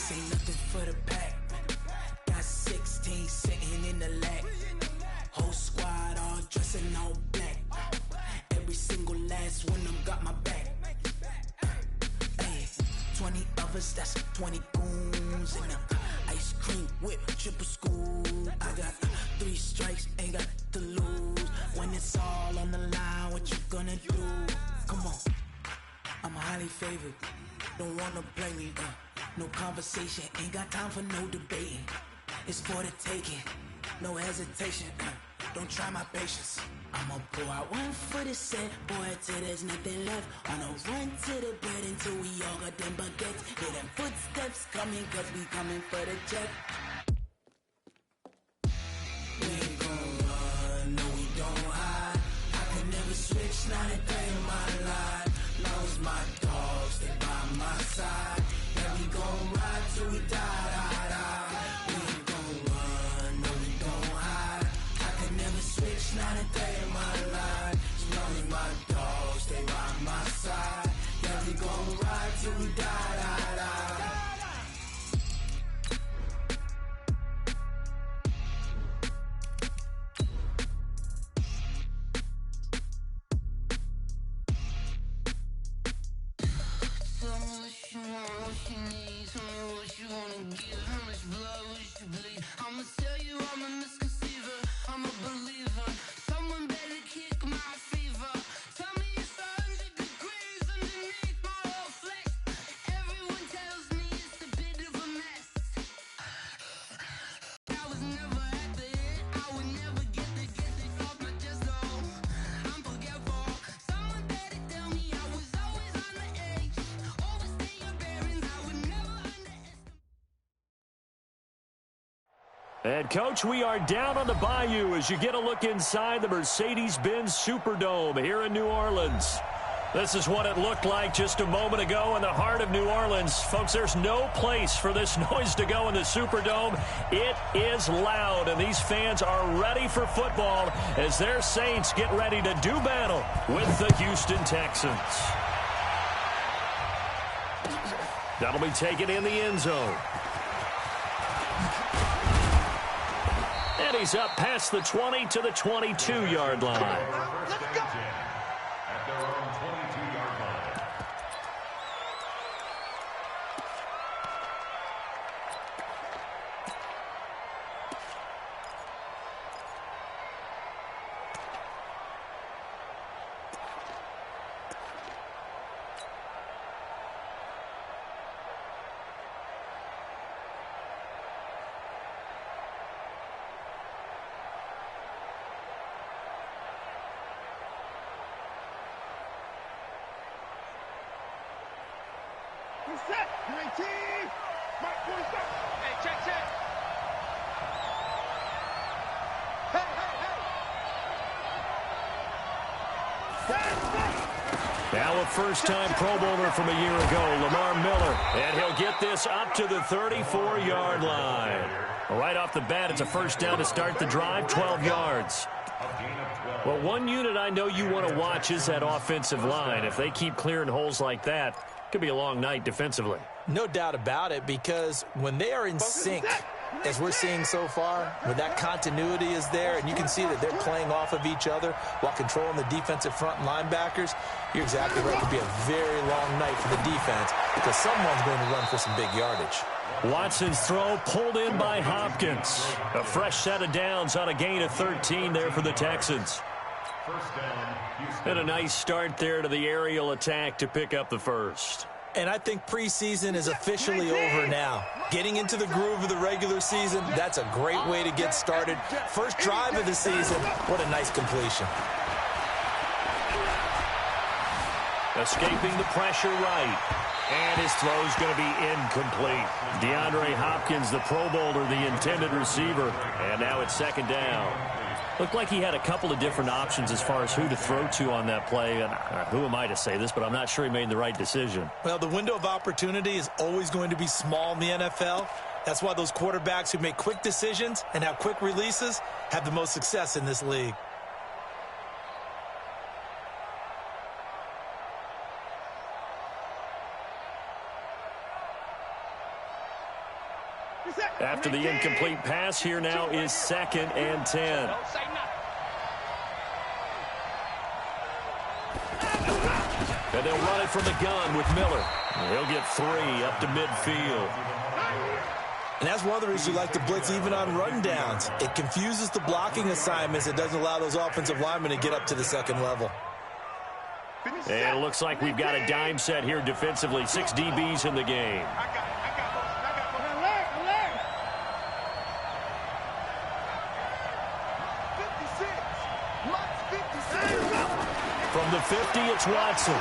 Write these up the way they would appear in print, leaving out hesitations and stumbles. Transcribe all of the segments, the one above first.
this ain't nothing for the pack. Got 16 sitting in the lap. Whole squad all dressing all black. Every single last one of them got my back. 20 of us, that's 20 goons in a ice cream whip, triple school. I got 3 strikes, ain't got to lose. When it's all on the line, what you gonna do? Come on, I'm highly favored. Don't wanna blame me, no conversation, ain't got time for no debating. It's for the taking, no hesitation, don't try my patience. I'ma pull out one for the set, boy, till there's nothing left. On a run to the bed until we all got them baguettes. Hear them footsteps coming, cause we coming for the check. We ain't gon' run, no we don't hide. I can never switch, not a day in my life. Long as my dogs, they by my side. Yeah, we gon' ride till we die. We ain't gon' run, no we don't hide. I can never switch, not a day in my life. As long as my dogs, they by my side. Yeah, we gon' ride till we die. I'ma tell you I'm a misconceiver, I'm a believer. Someone better kick my fever. Tell me it's 100 degrees underneath my whole flesh. Everyone tells me it's a bit of a mess. I was never at the end, I would never get this off my chest though. I'm forgetful. Someone better tell me I was always on the edge. Overstay your bearings, I would never underestimate. And, Coach, we are down on the bayou as you get a look inside the Mercedes-Benz Superdome here in New Orleans. This is what it looked like just a moment ago in the heart of New Orleans. Folks, there's no place for this noise to go in the Superdome. It is loud, and these fans are ready for football as their Saints get ready to do battle with the Houston Texans. That'll be taken in the end zone. And he's up past the 20 to the 22-yard line. Let's go. At their own 22-yard line. Set. You ain't team. Mark 47. Hey, check. Hey. Now a first-time Pro Bowler from a year ago, Lamar Miller. And he'll get this up to the 34-yard line. Right off the bat, it's a first down to start the drive, 12 yards. Well, one unit I know you want to watch is that offensive line. If they keep clearing holes like that, it could be a long night defensively. No doubt about it, because when they are in sync, as we're seeing so far, when that continuity is there and you can see that they're playing off of each other while controlling the defensive front linebackers, you're exactly right. It could be a very long night for the defense because someone's going to run for some big yardage. Watson's throw pulled in by Hopkins. A fresh set of downs on a gain of 13 there for the Texans. And a nice start there to the aerial attack to pick up the first. And I think preseason is officially over now. Getting into the groove of the regular season, that's a great way to get started. First drive of the season, what a nice completion. Escaping the pressure right. And his throw's going to be incomplete. DeAndre Hopkins, the Pro Bowler, the intended receiver. And now it's second down. Looked like he had a couple of different options as far as who to throw to on that play. And who am I to say this, but I'm not sure he made the right decision. Well, the window of opportunity is always going to be small in the NFL. That's why those quarterbacks who make quick decisions and have quick releases have the most success in this league. After the incomplete pass, here now is 2nd and 10. And they'll run it from the gun with Miller. He'll get 3 up to midfield. And that's one of the reasons you like to blitz even on rundowns. It confuses the blocking assignments. It doesn't allow those offensive linemen to get up to the second level. And it looks like we've got a dime set here defensively. 6 DBs in the game. From the 50, it's Watson.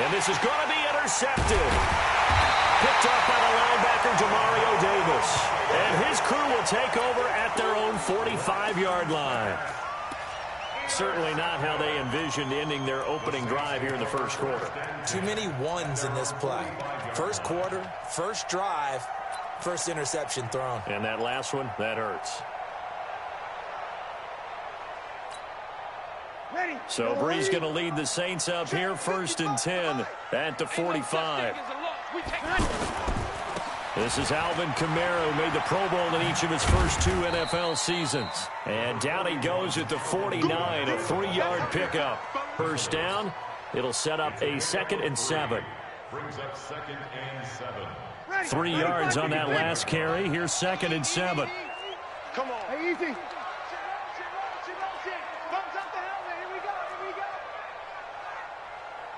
And this is going to be intercepted. Picked up by the linebacker, Demario Davis. And his crew will take over at their own 45-yard line. Certainly not how they envisioned ending their opening drive here in the first quarter. Too many ones in this play. First quarter, first drive, first interception thrown. And that last one, that hurts. So Bree's going to lead the Saints up here, 1st and 10 at the 45. This is Alvin Kamara, who made the Pro Bowl in each of his first 2 NFL seasons. And down he goes at the 49, a 3-yard pickup. First down, it'll set up a 2nd and 7. Brings up 2nd and 7. 3 yards on that last carry. Here's 2nd and 7. Come on. Hey, easy.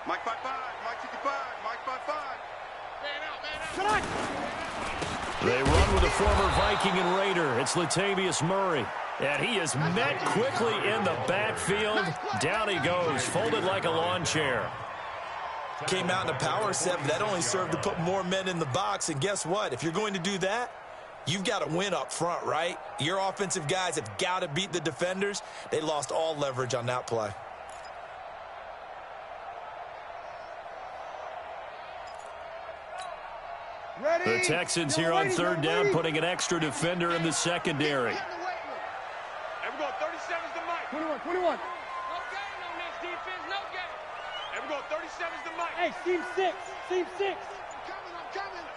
Mike 5-5, Mike 55, Mike 5-5. Man out. They run with a former Viking and Raider. It's Latavius Murray. And he is met quickly in the backfield. Down he goes, folded like a lawn chair. Came out in a power set, but that only served to put more men in the box. And guess what? If you're going to do that, you've got to win up front, right? Your offensive guys have got to beat the defenders. They lost all leverage on that play. The Texans here on 3rd down, putting an extra defender in the secondary. And we're going 37's the mic. 21. No game on this defense, no game. And we're going 37's the mic. Hey, team 6. I'm coming.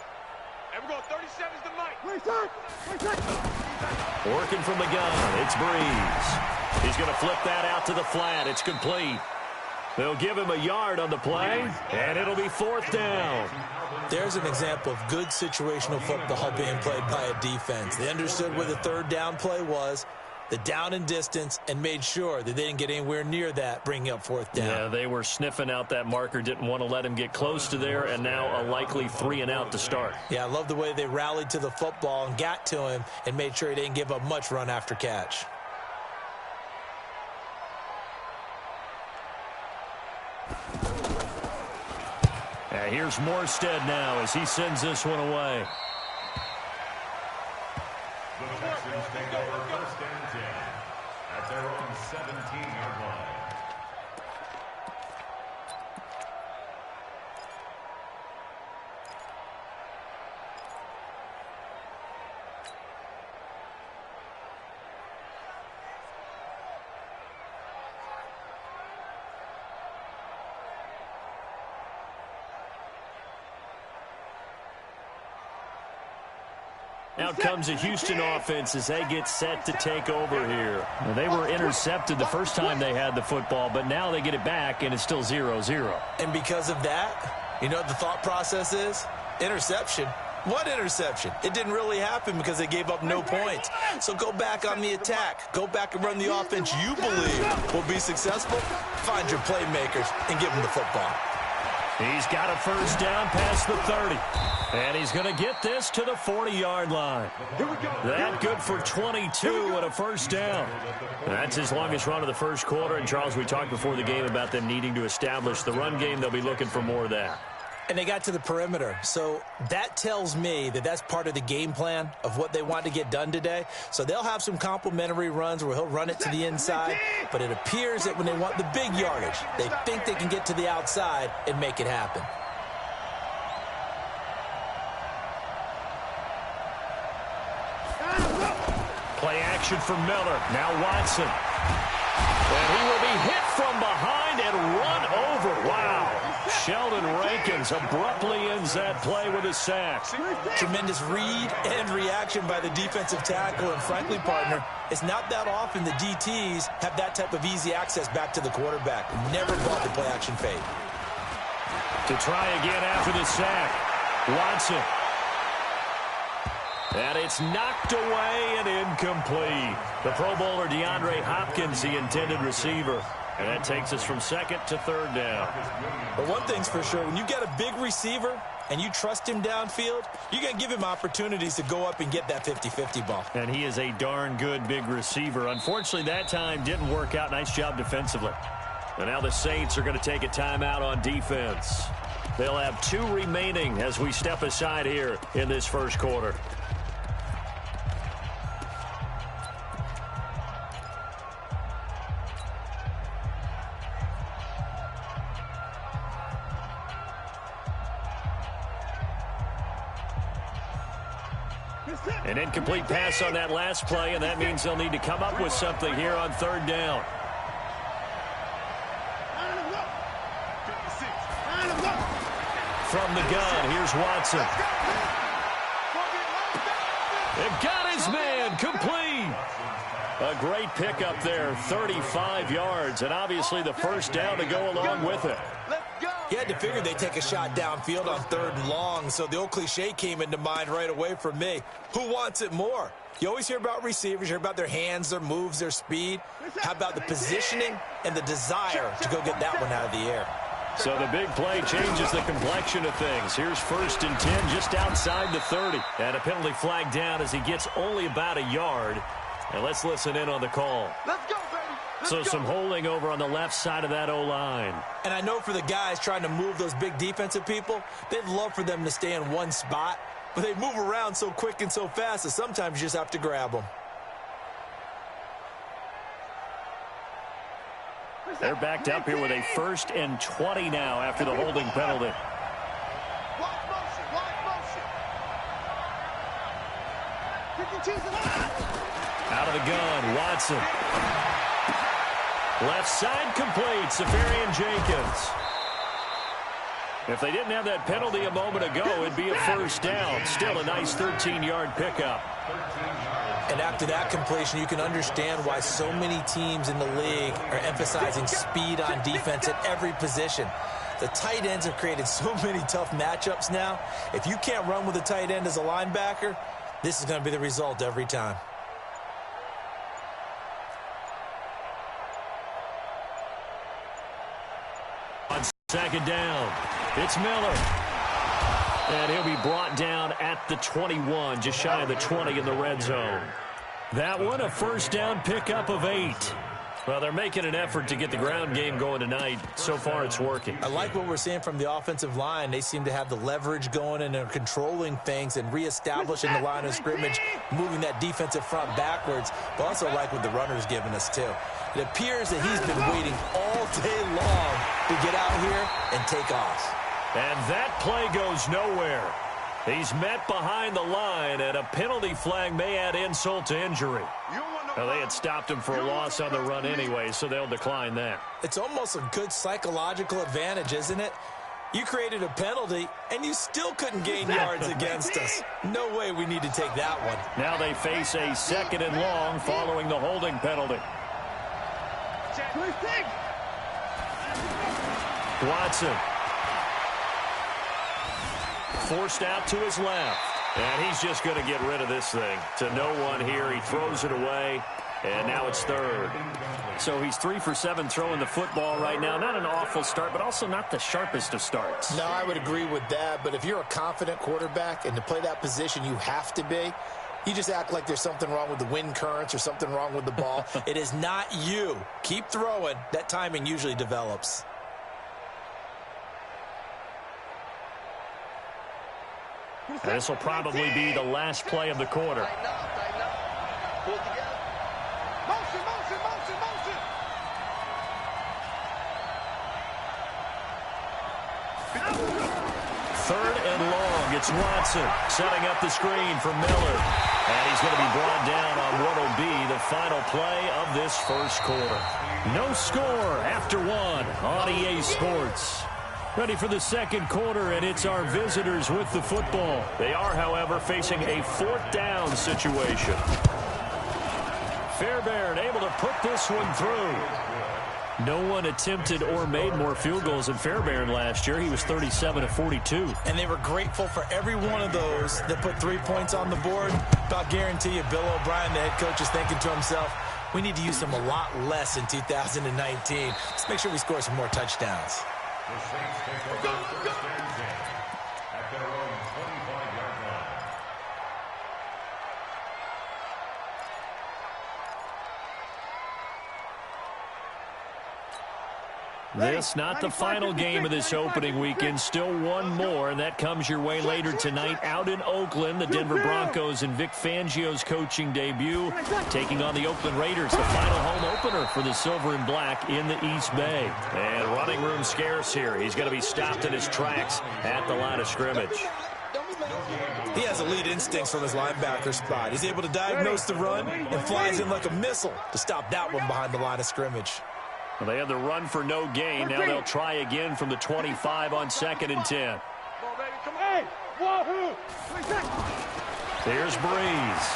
And we're going 37's the mic. Working from the gun, it's Breeze. He's going to flip that out to the flat. It's complete. They'll give him a yard on the play, and it'll be 4th down. There's an example of good situational football being played by a defense. They understood where the 3rd down play was, the down and distance, and made sure that they didn't get anywhere near that, bringing up 4th down. Yeah, they were sniffing out that marker, didn't want to let him get close to there, and now a likely 3 and out to start. Yeah, I love the way they rallied to the football and got to him and made sure he didn't give up much run after catch. Here's Morstead now as he sends this one away. The Texans take over 1st and 10 at their own 17-yard line. Out comes the Houston offense as they get set to take over here. Now, they were intercepted the first time they had the football, but now they get it back, and it's still 0-0. And because of that, you know what the thought process is? Interception. What interception? It didn't really happen because they gave up no points. So go back on the attack. Go back and run the offense you believe will be successful. Find your playmakers and give them the football. He's got a first down past the 30. And he's going to get this to the 40-yard line. That good for 22 and a first down. That's his longest run of the first quarter. And, Charles, we talked before the game about them needing to establish the run game. They'll be looking for more of that. And they got to the perimeter. So that tells me that that's part of the game plan of what they want to get done today. So they'll have some complimentary runs where he'll run it to the inside. But it appears that when they want the big yardage, they think they can get to the outside and make it happen. Play action for Miller. Now Watson. And he will be hit from behind and run over. Wow. Sheldon Rankins abruptly ends that play with a sack. Tremendous read and reaction by the defensive tackle. And frankly, partner, it's not that often the DTs have that type of easy access back to the quarterback. Never bought the play-action fade. To try again after the sack, Watson. And it's knocked away and incomplete. The Pro Bowler DeAndre Hopkins, the intended receiver. And that takes us from second to third down. But one thing's for sure, when you got a big receiver and you trust him downfield, you're going to give him opportunities to go up and get that 50-50 ball. And he is a darn good big receiver. Unfortunately, that time didn't work out. Nice job defensively. And now the Saints are going to take a timeout on defense. They'll have 2 remaining as we step aside here in this first quarter. An incomplete pass on that last play, and that means they'll need to come up with something here on third down. From the gun, here's Watson. They've got his man complete. A great pickup there, 35 yards, and obviously the first down to go along with it. You had to figure they'd take a shot downfield on 3rd and long, so the old cliche came into mind right away for me. Who wants it more? You always hear about receivers, you hear about their hands, their moves, their speed. How about the positioning and the desire to go get that one out of the air? So the big play changes the complexion of things. Here's 1st and 10 just outside the 30. And a penalty flag down as he gets only about a yard. And let's listen in on the call. Let's go, baby. So some holding over on the left side of that O-line. And I know for the guys trying to move those big defensive people, they'd love for them to stay in one spot, but they move around so quick and so fast that sometimes you just have to grab them. They're backed up here with a 1st and 20 now after the holding penalty. Wide motion. Out of the gun, Watson. Left side complete, Safarian Jenkins. If they didn't have that penalty a moment ago, it'd be a first down. Still a nice 13-yard pickup. And after that completion, you can understand why so many teams in the league are emphasizing speed on defense at every position. The tight ends have created so many tough matchups now. If you can't run with a tight end as a linebacker, this is going to be the result every time. On 2nd down, it's Miller. And he'll be brought down at the 21, just shy of the 20 in the red zone. That one, a first down pickup of 8. Well, they're making an effort to get the ground game going tonight. So far, it's working. I like what we're seeing from the offensive line. They seem to have the leverage going and they're controlling things and reestablishing the line of scrimmage, moving that defensive front backwards. But also like what the runner's giving us, too. It appears that he's been waiting all day long to get out here and take off. And that play goes nowhere. He's met behind the line, and a penalty flag may add insult to injury. Well, they had stopped him for a loss on the run anyway, so they'll decline that. It's almost a good psychological advantage, isn't it? You created a penalty, and you still couldn't gain yards against us. No way we need to take that one. Now they face a 2nd and long following the holding penalty. Watson. Forced out to his left. And he's just going to get rid of this thing. To no one here. He throws it away. And now it's 3rd. So he's 3 for 7 throwing the football right now. Not an awful start, but also not the sharpest of starts. No, I would agree with that. But if you're a confident quarterback and to play that position you have to be, you just act like there's something wrong with the wind currents or something wrong with the ball. It is not you. Keep throwing. That timing usually develops. This will probably be the last play of the quarter. Pull it together. Motion. 3rd and long. It's Watson setting up the screen for Miller. And he's going to be brought down on what will be the final play of this first quarter. No score after 1 on EA Sports. Ready for the second quarter, and it's our visitors with the football. They are, however, facing a fourth down situation. Fairbairn able to put this one through. No one attempted or made more field goals than Fairbairn last year. He was 37 of 42. And they were grateful for every one of those that put 3 points on the board. But I'll guarantee you, Bill O'Brien, the head coach, is thinking to himself, we need to use them a lot less in 2019. Let's make sure we score some more touchdowns. The Saints take over first and 10 at their own 25-yard line. This not the final game of this opening weekend. Still one more, and that comes your way later tonight out in Oakland. The Denver Broncos and Vic Fangio's coaching debut taking on the Oakland Raiders, the final home opener for the Silver and Black in the East Bay. And running room scarce here. He's going to be stopped in his tracks at the line of scrimmage. He has elite instincts from his linebacker spot. He's able to diagnose the run and flies in like a missile to stop that one behind the line of scrimmage. Well, they had the run for no gain. Now they'll try again from the 25 on 2nd and 10. Here's Breeze.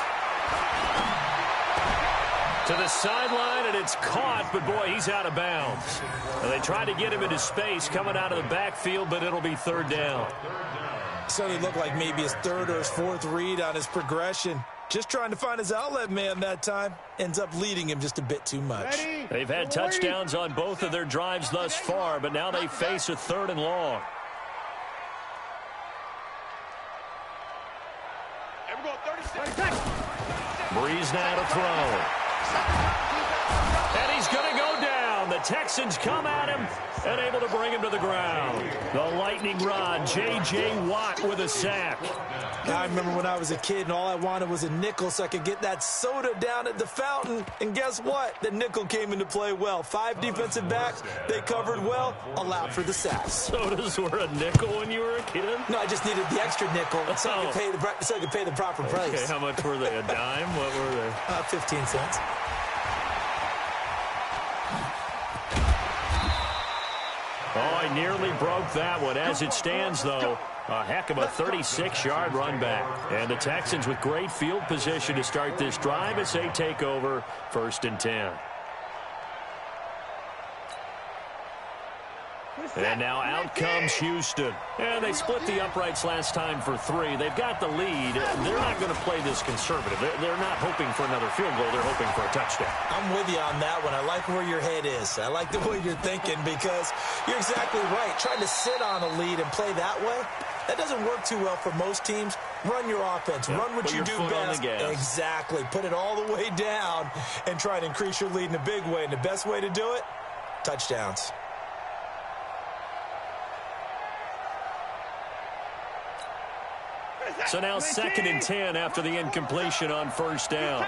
To the sideline, and it's caught, but boy, he's out of bounds. Well, they tried to get him into space coming out of the backfield, but it'll be third down. Certainly looked like maybe his third or his fourth read on his progression. Just trying to find his outlet man that time. Ends up leading him just a bit too much. They've had touchdowns on both of their drives thus far, but now they face a 3rd and long. Breeze now to throw. And he's going to go down. The Texans come at him and able to bring him to the ground. The lightning rod, J.J. Watt with a sack. I remember when I was a kid and all I wanted was a nickel so I could get that soda down at the fountain. And guess what? The nickel came into play well. 5 defensive backs, they covered well, allowed for the sacks. Sodas were a nickel when you were a kid? No, I just needed the extra nickel so I could pay the proper price. Okay, how much were they? A dime? What were they? 15 cents. Oh, I nearly broke that one. As it stands, though, a heck of a 36-yard run back. And the Texans with great field position to start this drive as they take over 1st and 10. And now out comes Houston. And they split the uprights last time for 3. They've got the lead. They're not going to play this conservative. They're not hoping for another field goal. They're hoping for a touchdown. I'm with you on that one. I like where your head is. I like the way you're thinking because you're exactly right. Trying to sit on a lead and play that way, that doesn't work too well for most teams. Run your offense. Yep. Run what you do best. Exactly. Put it all the way down and try to increase your lead in a big way. And the best way to do it, touchdowns. So now 2nd and 10 after the incompletion on 1st down.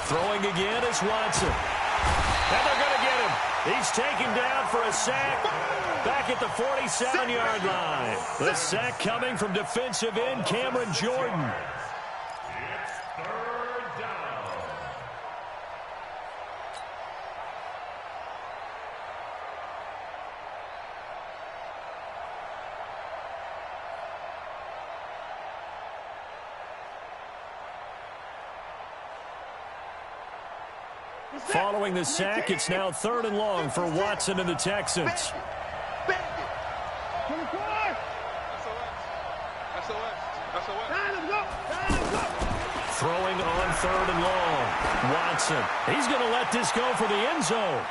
Throwing again is Watson. And they're going to get him. He's taken down for a sack back at the 47-yard line. The sack coming from defensive end Cameron Jordan. Following the sack, it's now 3rd and long for Watson and the Texans. Throwing on 3rd and long. Watson. He's going to let this go for the end zone.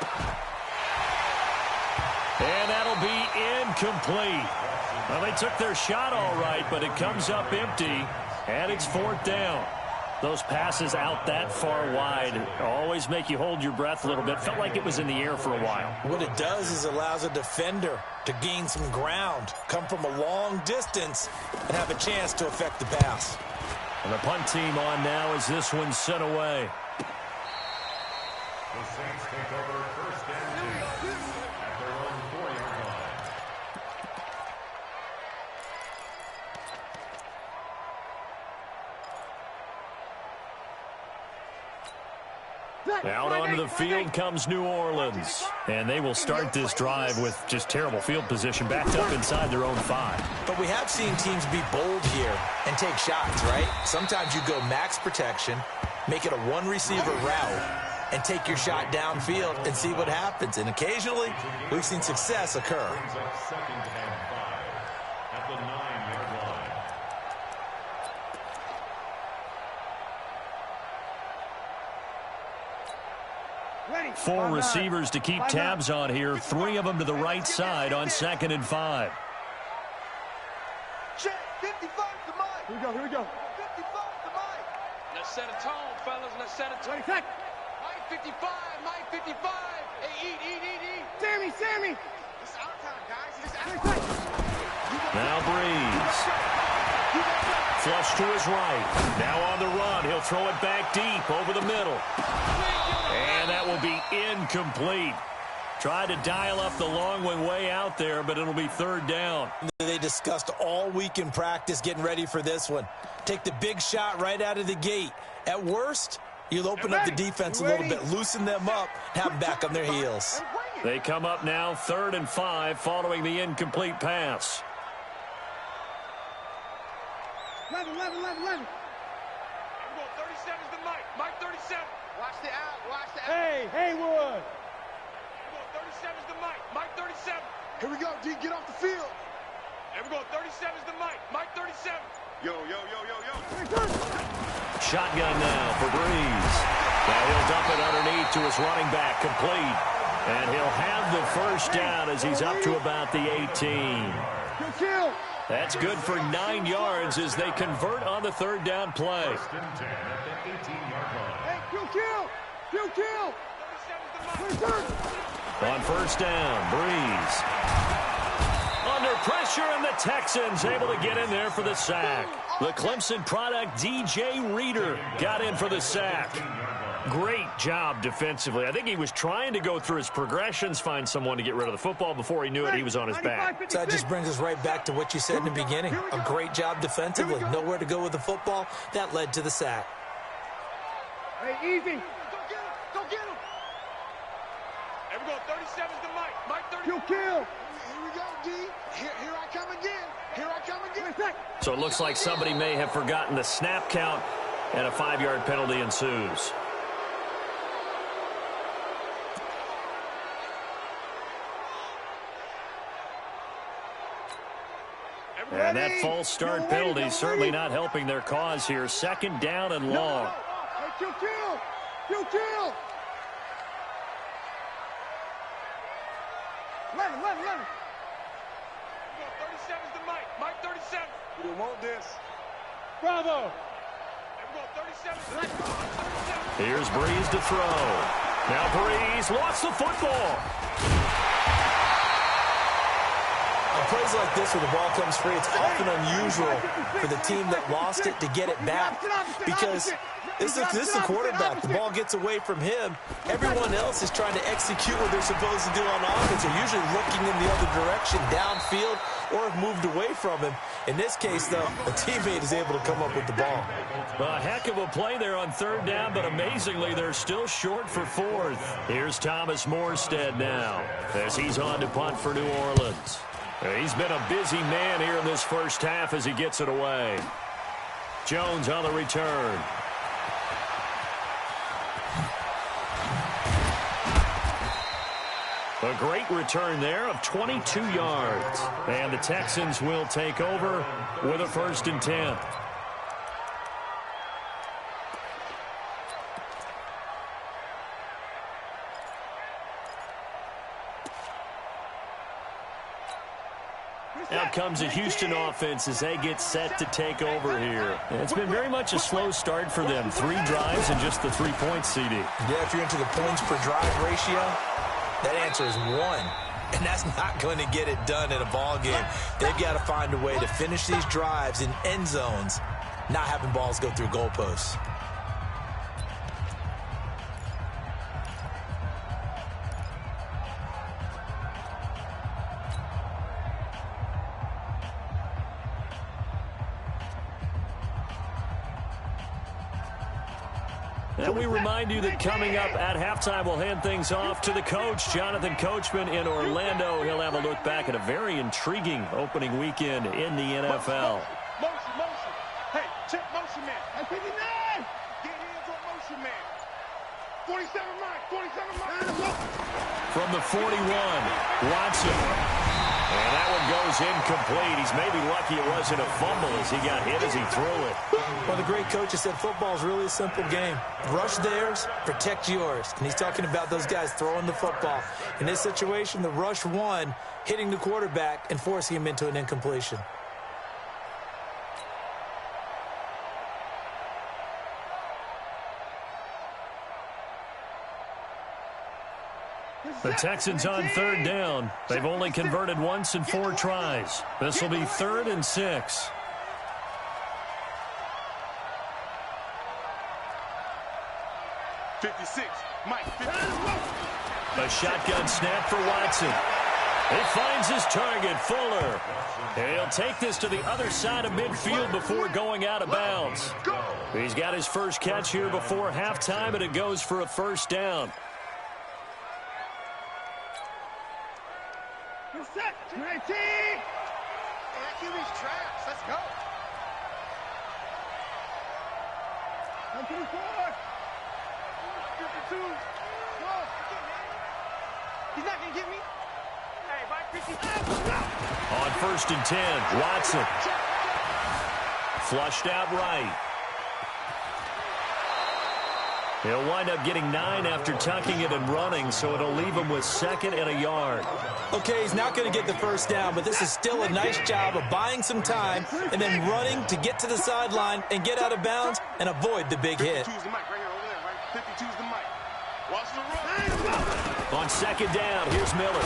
And that'll be incomplete. Well, they took their shot all right, but it comes up empty, and it's 4th down. Those passes out that far wide always make you hold your breath a little bit. Felt like it was in the air for a while. What it does is allows a defender to gain some ground, come from a long distance, and have a chance to affect the pass. And the punt team on now as this one's sent away. The Saints take over 1st and 10 at their own 4-yard line. Out onto the field comes New Orleans. And they will start this drive with just terrible field position, backed up inside their own 5. But we have seen teams be bold here and take shots, right? Sometimes you go max protection, make it a one-receiver route, and take your shot downfield and see what happens. And occasionally, we've seen success occur. Brings up second and 5 at the 9-yard line. Four receivers to keep tabs on here. 3 of them to the right side on 2nd and 5. Check, 55 to Mike. Here we go. 55 to Mike. Let's set a tone, fellas. Let's set a tone. Mike 55, Mike 55. Hey, eat. Sammy. It's our time, guys. It's our time. Now Breeze. Flush to his right. Now on the run. He'll throw it back deep over the middle. And that will be incomplete. Tried to dial up the long one way out there, but it'll be 3rd down. They discussed all week in practice getting ready for this one. Take the big shot right out of the gate. At worst, you'll open up the defense a little bit, loosen them up, have them back on their heels. They come up now 3rd and 5 following the incomplete pass. 11. I'm going 37's the Mike. Mike 37. Watch the out. Hey, Haywood. I'm going 37's the Mike. Mike 37. Here we go, D. Get off the field. And we're going 37's the Mike. Mike 37. Yo. Shotgun now for Breeze. Now he'll dump it underneath to his running back, complete. And he'll have the 1st down as he's up to about the 18. That's good for 9 yards as they convert on the 3rd down play. 1st and 10 at the 18-yard line. Hey, kill. On 1st down, Breeze. Under pressure, and the Texans able to get in there for the sack. The Clemson product, DJ Reader, got in for the sack. Great job defensively. I think he was trying to go through his progressions, find someone to get rid of the football. Before he knew it, he was on his back. So that just brings us right back to what you said in the beginning. A great job defensively. Nowhere to go with the football. That led to the sack. Hey, easy. Go get him. And we're going 37's the Mike. Mike 30. Kill. Here we go, D. Here I come again. So it looks like somebody may have forgotten the snap count, and a 5-yard penalty ensues. And that false start penalty certainly not helping their cause here. 2nd down and long. Hey, kill. 11. 37's the Mike. Mike 37. We don't want this. Bravo. And we're going 37. Here's Breeze to throw. Now Breeze lost the football. On plays like this where the ball comes free, it's often unusual for the team that lost it to get it back because this is the quarterback. The ball gets away from him. Everyone else is trying to execute what they're supposed to do on offense. They're usually looking in the other direction, downfield, or have moved away from him. In this case, though, a teammate is able to come up with the ball. A heck of a play there on 3rd down, but amazingly, they're still short for 4th. Here's Thomas Morstead now as he's on to punt for New Orleans. He's been a busy man here in this 1st half as he gets it away. Jones on the return. A great return there of 22 yards. And the Texans will take over with a 1st and 10. Now comes a Houston offense as they get set to take over here. It's been very much a slow start for them. 3 drives and just the 3 points, CD. Yeah, if you're into the points per drive ratio, that answer is 1. And that's not going to get it done in a ball game. They've got to find a way to finish these drives in end zones, not having balls go through goalposts. And we remind you that coming up at halftime, we'll hand things off to the coach, Jonathan Coachman in Orlando. He'll have a look back at a very intriguing opening weekend in the NFL. Motion. Hey, check motion man. Hey, 59. Get hands on motion man. 47 Mike. From the 41, Watson. And that one goes incomplete. He's maybe lucky it wasn't a fumble as he got hit as he threw it. Well, the great coach has said football is really a simple game. Rush theirs, protect yours. And he's talking about those guys throwing the football. In this situation, the rush won, hitting the quarterback and forcing him into an incompletion. The Texans on third down. They've only converted once in 4 tries. This will be 3rd and 6. A shotgun snap for Watson. He finds his target, Fuller. He'll take this to the other side of midfield before going out of bounds. He's got his first catch here before halftime, and it goes for a first down. Set. 19. That QB's trash. Let's go. 124. 52. Whoa. He's not going to get me. Hey, by 50. On 1st and 10, Watson. Flushed out right. He'll wind up getting 9 after tucking it and running, so it'll leave him with 2nd and a yard. Okay, he's not going to get the first down, but this is still a nice job of buying some time and then running to get to the sideline and get out of bounds and avoid the big hit. On 2nd down, here's Miller.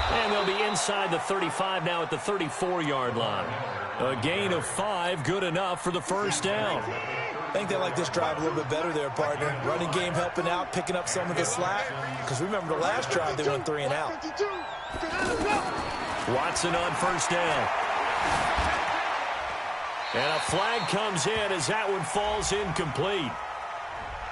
And they'll be inside the 35 now at the 34-yard line. A gain of 5, good enough for the first down. I think they like this drive a little bit better there, partner. Running game helping out, picking up some of the slack. Because remember the last drive, they went 3 and out. Watson on 1st down. And a flag comes in as that one falls incomplete.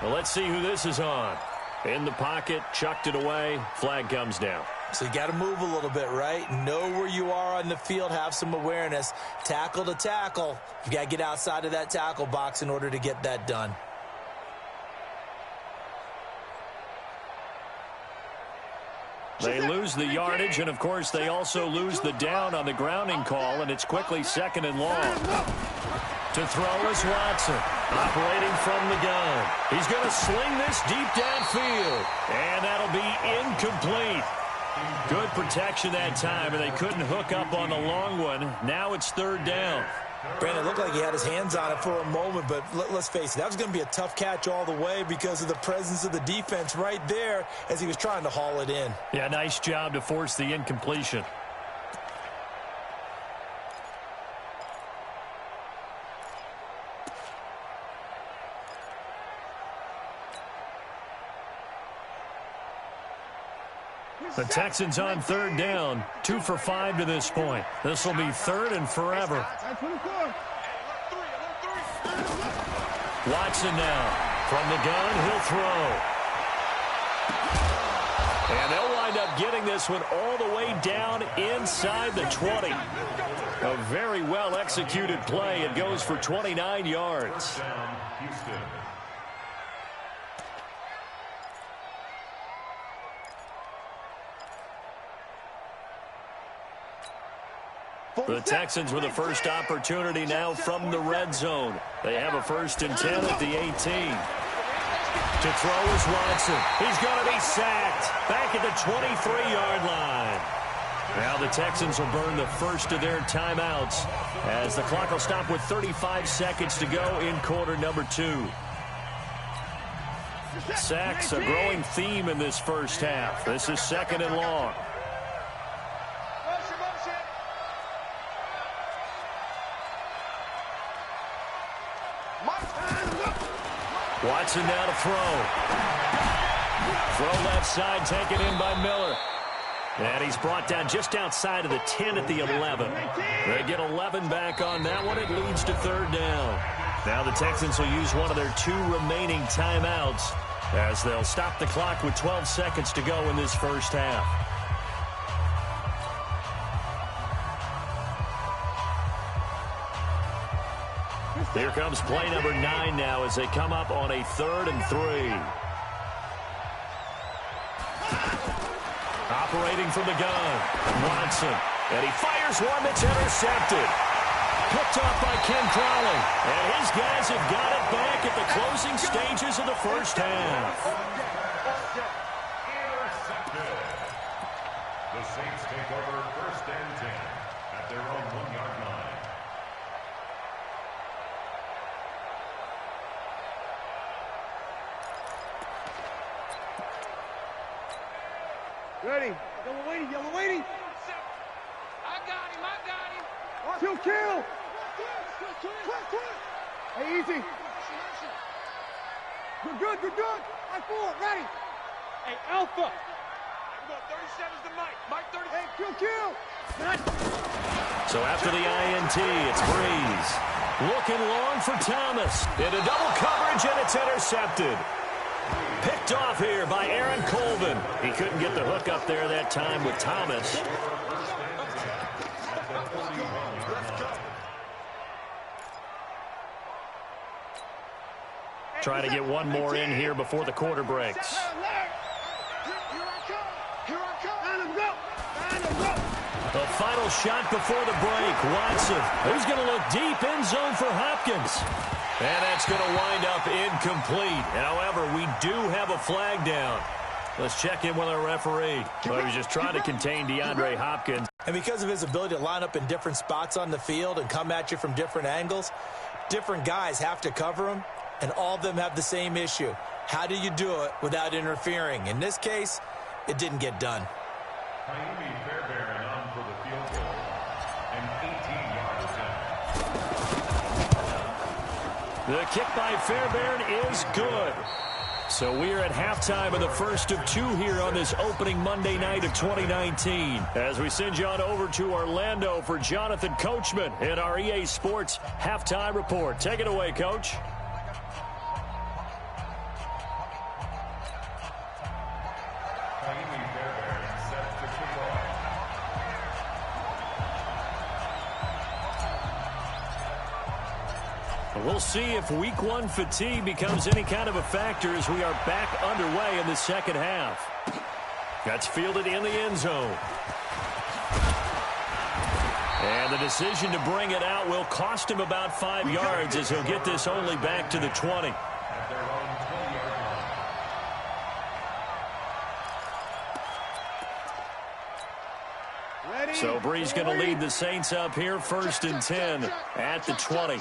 Well, let's see who this is on. In the pocket, chucked it away, flag comes down. So you got to move a little bit, right? Know where you are on the field, have some awareness. Tackle to tackle. You got to get outside of that tackle box in order to get that done. They lose the yardage, and, of course, they also lose the down on the grounding call, and it's quickly 2nd and long. To throw is Watson, operating from the gun. He's going to sling this deep downfield, and that'll be incomplete. Good protection that time, and they couldn't hook up on the long one. Now it's 3rd down. Brandon, it looked like he had his hands on it for a moment, but let's face it, that was going to be a tough catch all the way because of the presence of the defense right there as he was trying to haul it in. Yeah, nice job to force the incompletion. The Texans on 3rd down, 2 for 5 to this point. This will be 3rd and forever. Watson now. From the gun, he'll throw. And they'll wind up getting this one all the way down inside the 20. A very well-executed play. It goes for 29 yards. The Texans with the first opportunity now from the red zone. They have a 1st and 10 at the 18. To throw is Watson. He's going to be sacked back at the 23-yard line. Now the Texans will burn the first of their timeouts as the clock will stop with 35 seconds to go in quarter number 2. Sacks, a growing theme in this first half. This is 2nd and long. Watson now to throw. Throw left side, taken in by Miller. And he's brought down just outside of the 10 at the 11. They get 11 back on that one. It leads to 3rd down. Now the Texans will use one of their 2 remaining timeouts as they'll stop the clock with 12 seconds to go in this first half. Here comes play number 9 now as they come up on a 3rd and 3. Operating from the gun, Watson. And he fires one that's intercepted. Picked off by Ken Crowley. And his guys have got it back at the closing stages of the first half. Intercepted. The Saints take over 1st and 10 at their own 1-yard line. Ready. Yellow waiting. I got him. Kill. Hey, easy. Good. I-4, ready. Hey, Alpha. I'm going 37's the Mike. Mike 30. Hey, kill. So after the INT, it's Breeze. Looking long for Thomas. Into double coverage, and it's intercepted. Picked off here by Aaron Colvin. He couldn't get the hook up there that time with Thomas. Trying to get one more in here before the quarter breaks. The final shot before the break. Watson, who's going to look deep in zone for Hopkins. And that's going to wind up incomplete. However, we do have a flag down. Let's check in with our referee. Well, he was just trying to contain DeAndre Hopkins. And because of his ability to line up in different spots on the field and come at you from different angles, different guys have to cover him, and all of them have the same issue. How do you do it without interfering? In this case, it didn't get done. Fairbairn on for the field goal. An 18-yard attempt. The kick by Fairbairn is good. So we are at halftime of the first of 2 here on this opening Monday night of 2019. As we send you on over to Orlando for Jonathan Coachman in our EA Sports halftime report. Take it away, Coach. We'll see if week 1 fatigue becomes any kind of a factor as we are back underway in the second half. That's fielded in the end zone. And the decision to bring it out will cost him about 5 yards as he'll get this only back to the 20. So Bree's going to lead the Saints up here, 1st and 10 at the 20.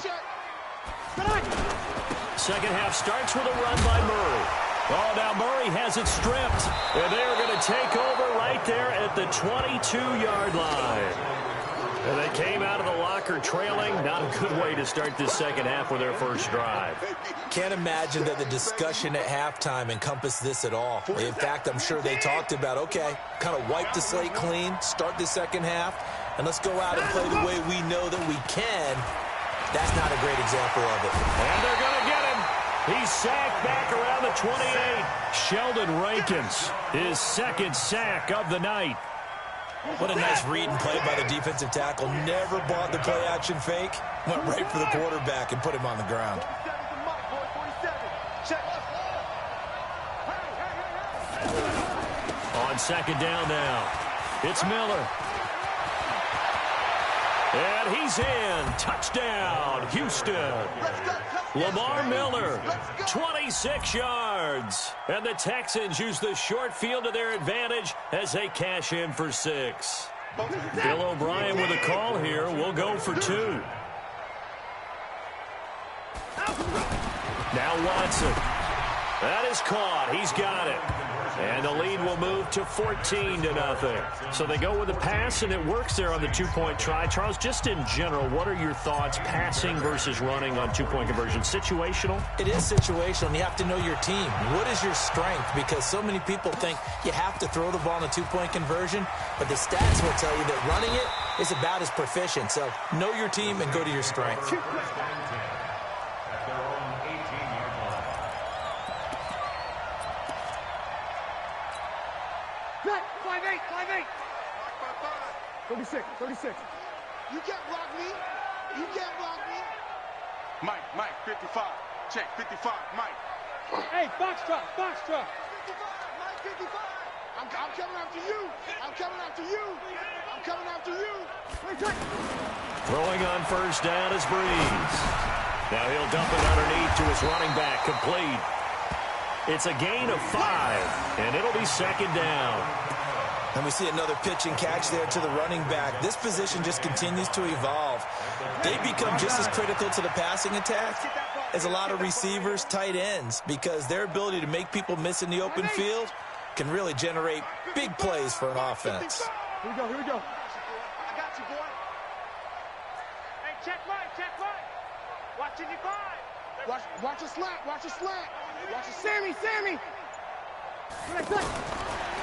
Second half starts with a run by Murray. Oh, now Murray has it stripped. And they're going to take over right there at the 22-yard line. And they came out of the locker trailing. Not a good way to start this second half with their first drive. Can't imagine that the discussion at halftime encompassed this at all. In fact, I'm sure they talked about, okay, kind of wipe the slate clean, start the second half, and let's go out and play the way we know that we can. That's not a great example of it. And they're going to get him. He's sacked back around the 28. Sheldon Rankins, his second sack of the night. What a nice read and play by the defensive tackle. Never bought the play-action fake. Went right for the quarterback and put him on the ground. On second down now, it's Miller. And he's in. Touchdown, Houston. Lamar Miller, 26 yards. And the Texans use the short field to their advantage as they cash in for 6. Bill O'Brien with a call here. We'll go for 2. Now Watson. That is caught. He's got it. And the lead will move to 14-0. So they go with the pass, and it works there on the 2-point try. Charles, just in general, what are your thoughts, passing versus running on 2-point conversion? Situational? It is situational, and you have to know your team. What is your strength? Because so many people think you have to throw the ball in a 2-point conversion, but the stats will tell you that running it is about as proficient. So know your team and go to your strength. 5'8", 5'8". 36, 36. You can't block me. You can't block me. Mike, 55. Check, 55, Mike. Hey, box truck, box truck. 55, Mike, 55. I'm coming after you. I'm coming after you. I'm coming after you. Throwing on first down is Breeze. Now he'll dump it underneath to his running back, complete. It's a gain of 5, and it'll be second down. And we see another pitch and catch there to the running back. This position just continues to evolve. They become just as critical to the passing attack as a lot of receivers, tight ends, because their ability to make people miss in the open field can really generate big plays for an offense. Here we go, here we go. I got you, boy. Hey, check right. Watching your 5. Watch a slant. Watch a slant. Watch a Sammy.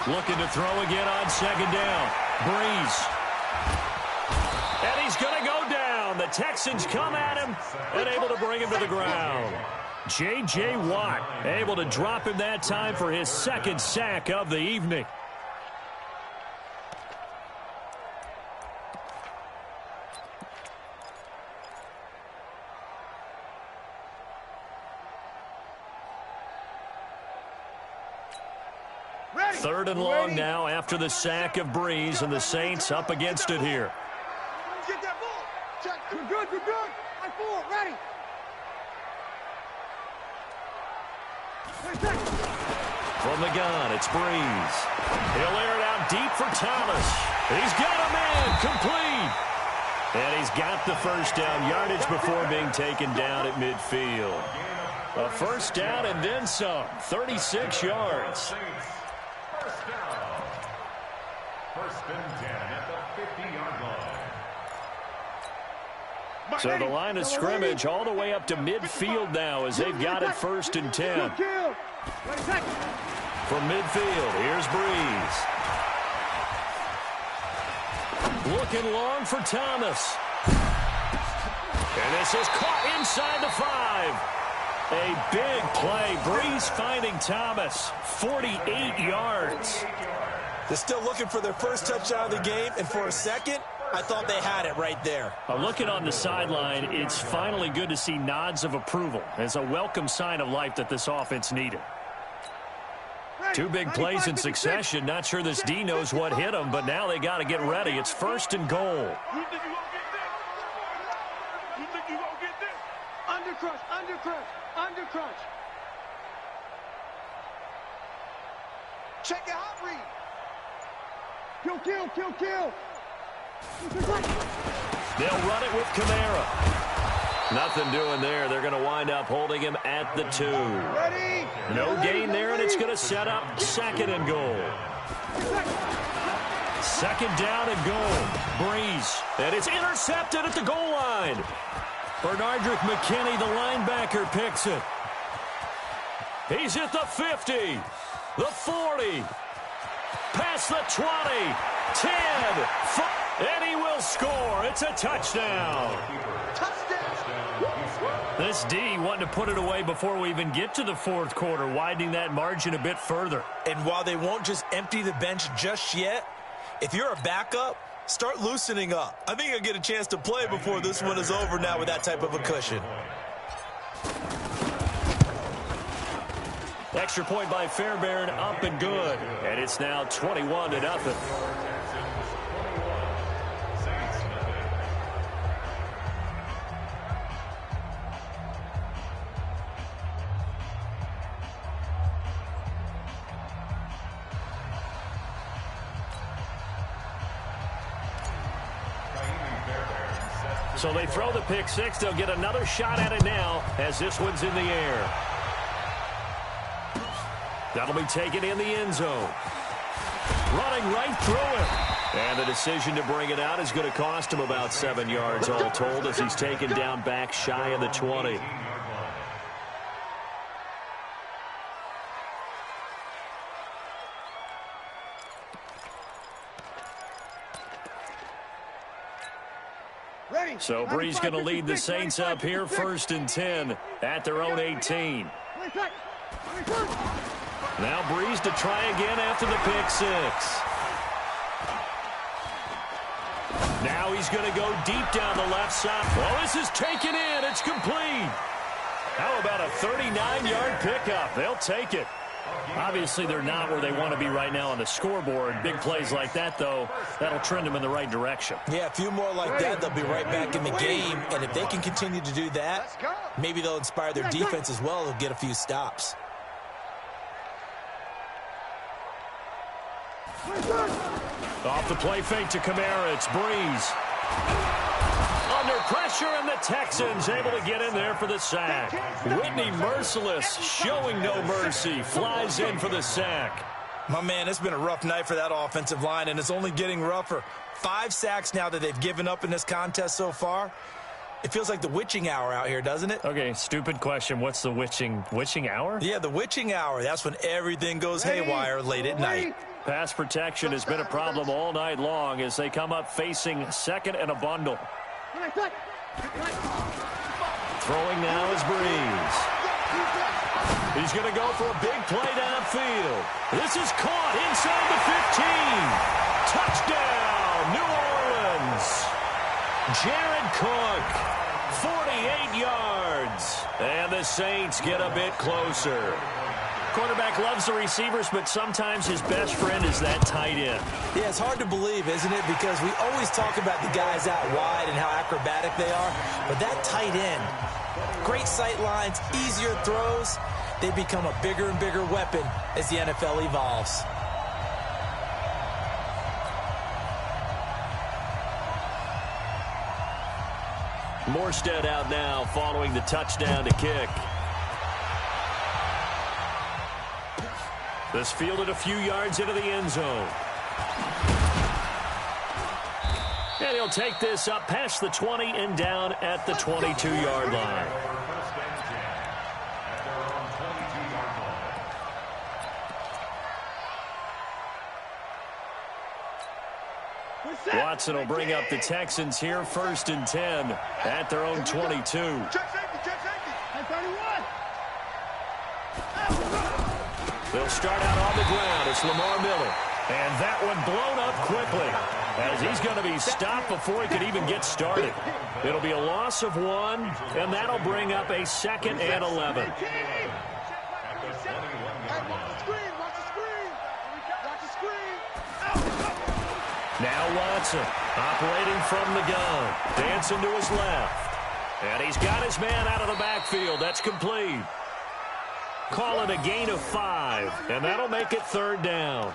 Looking to throw again on second down. Breeze. And he's going to go down. The Texans come at him and able to bring him to the ground. J.J. Watt able to drop him that time for his second sack of the evening. Third and long now after the sack of Breeze, and the Saints up against it here. Get that ball. Check. We're good. I'm full, ready. From the gun, it's Breeze. He'll air it out deep for Thomas. He's got a man, complete. And he's got the first down yardage before being taken down at midfield. A first down and then some, 36 yards. First down. First and 10 at the 50-yard line. So the line of scrimmage all the way up to midfield now as they've got it first and 10. From midfield, here's Breeze. Looking long for Thomas. And this is caught inside the 5. A big play. Breeze finding Thomas. 48 yards. They're still looking for their first touchdown of the game, and for a second, I thought they had it right there. Looking on the sideline, it's finally good to see nods of approval. It's a welcome sign of life that this offense needed. 2 big plays in succession. Not sure this D knows what hit him, but now they got to get ready. It's first and goal. You think you gonna get this? Under crunch. Check your hot read. Kill. They'll run it with Kamara. Nothing doing there. They're going to wind up holding him at the 2. Ready. No gain there, and it's going to set up second and goal. Second down and goal. Breeze. And it's intercepted at the goal line. Bernardrick McKinney, the linebacker, picks it. He's at the 50, the 40, past the 20, 10, and he will score. It's a touchdown. This D wanting to put it away before we even get to the fourth quarter, widening that margin a bit further. And while they won't just empty the bench just yet, if you're a backup, start loosening up. I think you'll get a chance to play before this one is over now with that type of a cushion. Extra point by Fairbairn, up and good. And it's now 21-0. So they throw the pick six. They'll get another shot at it now as this one's in the air. That'll be taken in the end zone. Running right through it. And the decision to bring it out is going to cost him about 7 yards all told as he's taken down back shy of the 20. So Breeze going to lead the Saints up here, first and 10 at their own 18. Now Breeze to try again after the pick six. Now he's going to go deep down the left side. Well, this is taken in. It's complete. How about a 39-yard pickup? They'll take it. Obviously, they're not where they want to be right now on the scoreboard. Big plays like that, though, that'll trend them in the right direction. Yeah, a few more like that, they'll be right back in the game. And if they can continue to do that, maybe they'll inspire their defense as well. They'll get a few stops. Off the play fake to Kamara. It's Breeze. Under pressure, and the Texans able to get in there for the sack. Whitney Merciless showing no mercy. Flies in for the sack. My man, it's been a rough night for that offensive line, and it's only getting rougher. 5 sacks now that they've given up in this contest so far. It feels like the witching hour out here, doesn't it? Okay, stupid question. What's the witching hour? Yeah, the witching hour. That's when everything goes haywire late at night. Pass protection has been a problem all night long as they come up facing second and a bundle. Throwing now is Breeze. He's going to go for a big play downfield. This is caught inside the 15. Touchdown, New Orleans. Jared Cook, 48 yards. And the Saints get a bit closer. Quarterback loves the receivers, but sometimes his best friend is that tight end. Yeah, it's hard to believe, isn't it? Because we always talk about the guys out wide and how acrobatic they are. But that tight end, great sight lines, easier throws, they become a bigger and bigger weapon as the NFL evolves. Morstead out now following the touchdown to kick. This fielded a few yards into the end zone. And he'll take this up past the 20 and down at the 22-yard line. Watson will bring up the Texans here, 1st and 10 at their own 22. They'll start out on the ground. It's Lamar Miller. And that one blown up quickly as he's going to be stopped before he could even get started. It'll be a loss of 1, and that'll bring up a 2nd and 11. Now Watson operating from the gun. Dancing to his left. And he's got his man out of the backfield. That's complete. Call it a gain of 5, and that'll make it 3rd down.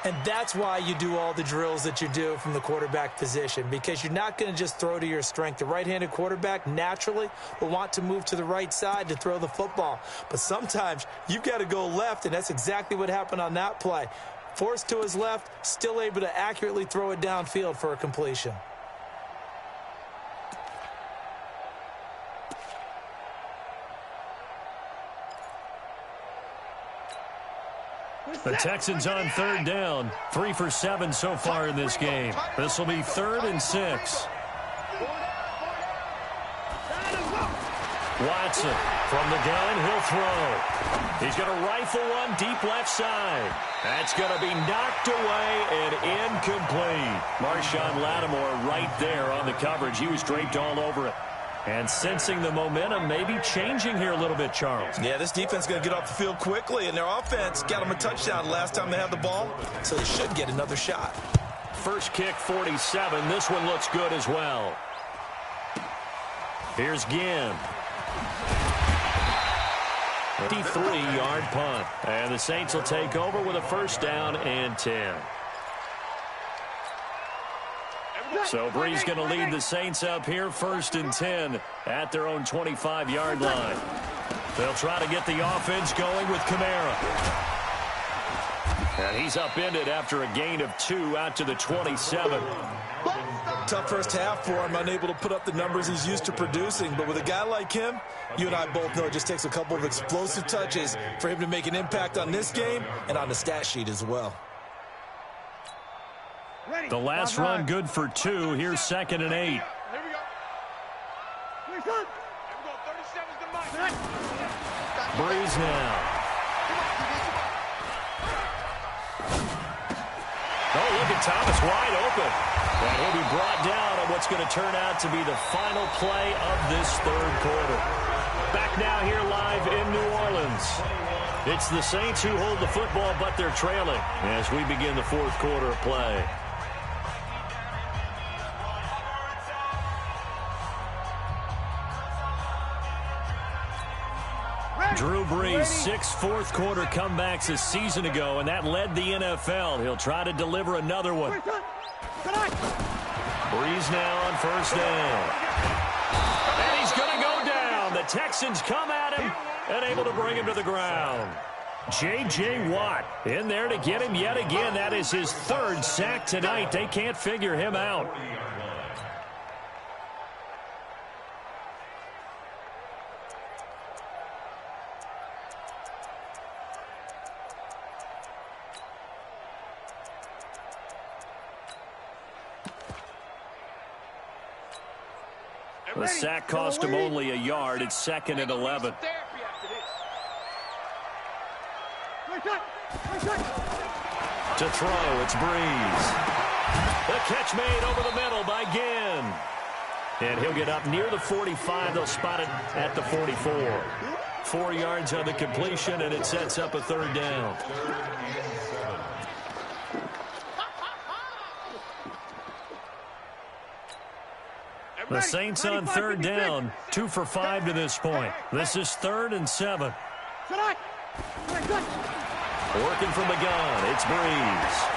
And that's why you do all the drills that you do from the quarterback position, because you're not going to just throw to your strength. The right-handed quarterback naturally will want to move to the right side to throw the football. But sometimes you've got to go left, and that's exactly what happened on that play. Forced to his left, still able to accurately throw it downfield for a completion. The Texans on 3rd down, 3 for 7 so far in this game. This will be 3rd and 6. Watson from the gun, he'll throw. He's going to rifle one deep left side. That's going to be knocked away and incomplete. Marshawn Lattimore right there on the coverage. He was draped all over it. And sensing the momentum maybe changing here a little bit, Charles. Yeah, this defense is going to get off the field quickly, and their offense got them a touchdown last time they had the ball, so they should get another shot. First kick, 47. This one looks good as well. Here's Ginn. 53-yard punt. And the Saints will take over with a 1st down and 10. So Breeze going to lead the Saints up here, 1st and 10 at their own 25-yard line. They'll try to get the offense going with Kamara. And he's upended after a gain of 2 out to the 27. Tough first half for him, unable to put up the numbers he's used to producing. But with a guy like him, you and I both know it just takes a couple of explosive touches for him to make an impact on this game and on the stat sheet as well. The last run good for 2. Here's 2nd and 8. Here we go. 37's the mic. Breeze now. look at Thomas wide open. And he'll be brought down on what's going to turn out to be the final play of this third quarter. Back now here live in New Orleans. It's the Saints who hold the football, but they're trailing as we begin the fourth quarter of play. Drew Brees, 6 fourth-quarter comebacks a season ago, and that led the NFL. He'll try to deliver another one. Brees now on first down. And he's going to go down. The Texans come at him and able to bring him to the ground. J.J. Watt in there to get him yet again. That is his third sack tonight. They can't figure him out. The sack cost him only a yard. It's second and 11. To throw, it's Brees. The catch made over the middle by Ginn. And he'll get up near the 45. They'll spot it at the 44. 4 yards on the completion, and it sets up a third down. The Saints on third down, 2 for 5 to this point. This is 3rd and 7. Working from the gun, it's Brees.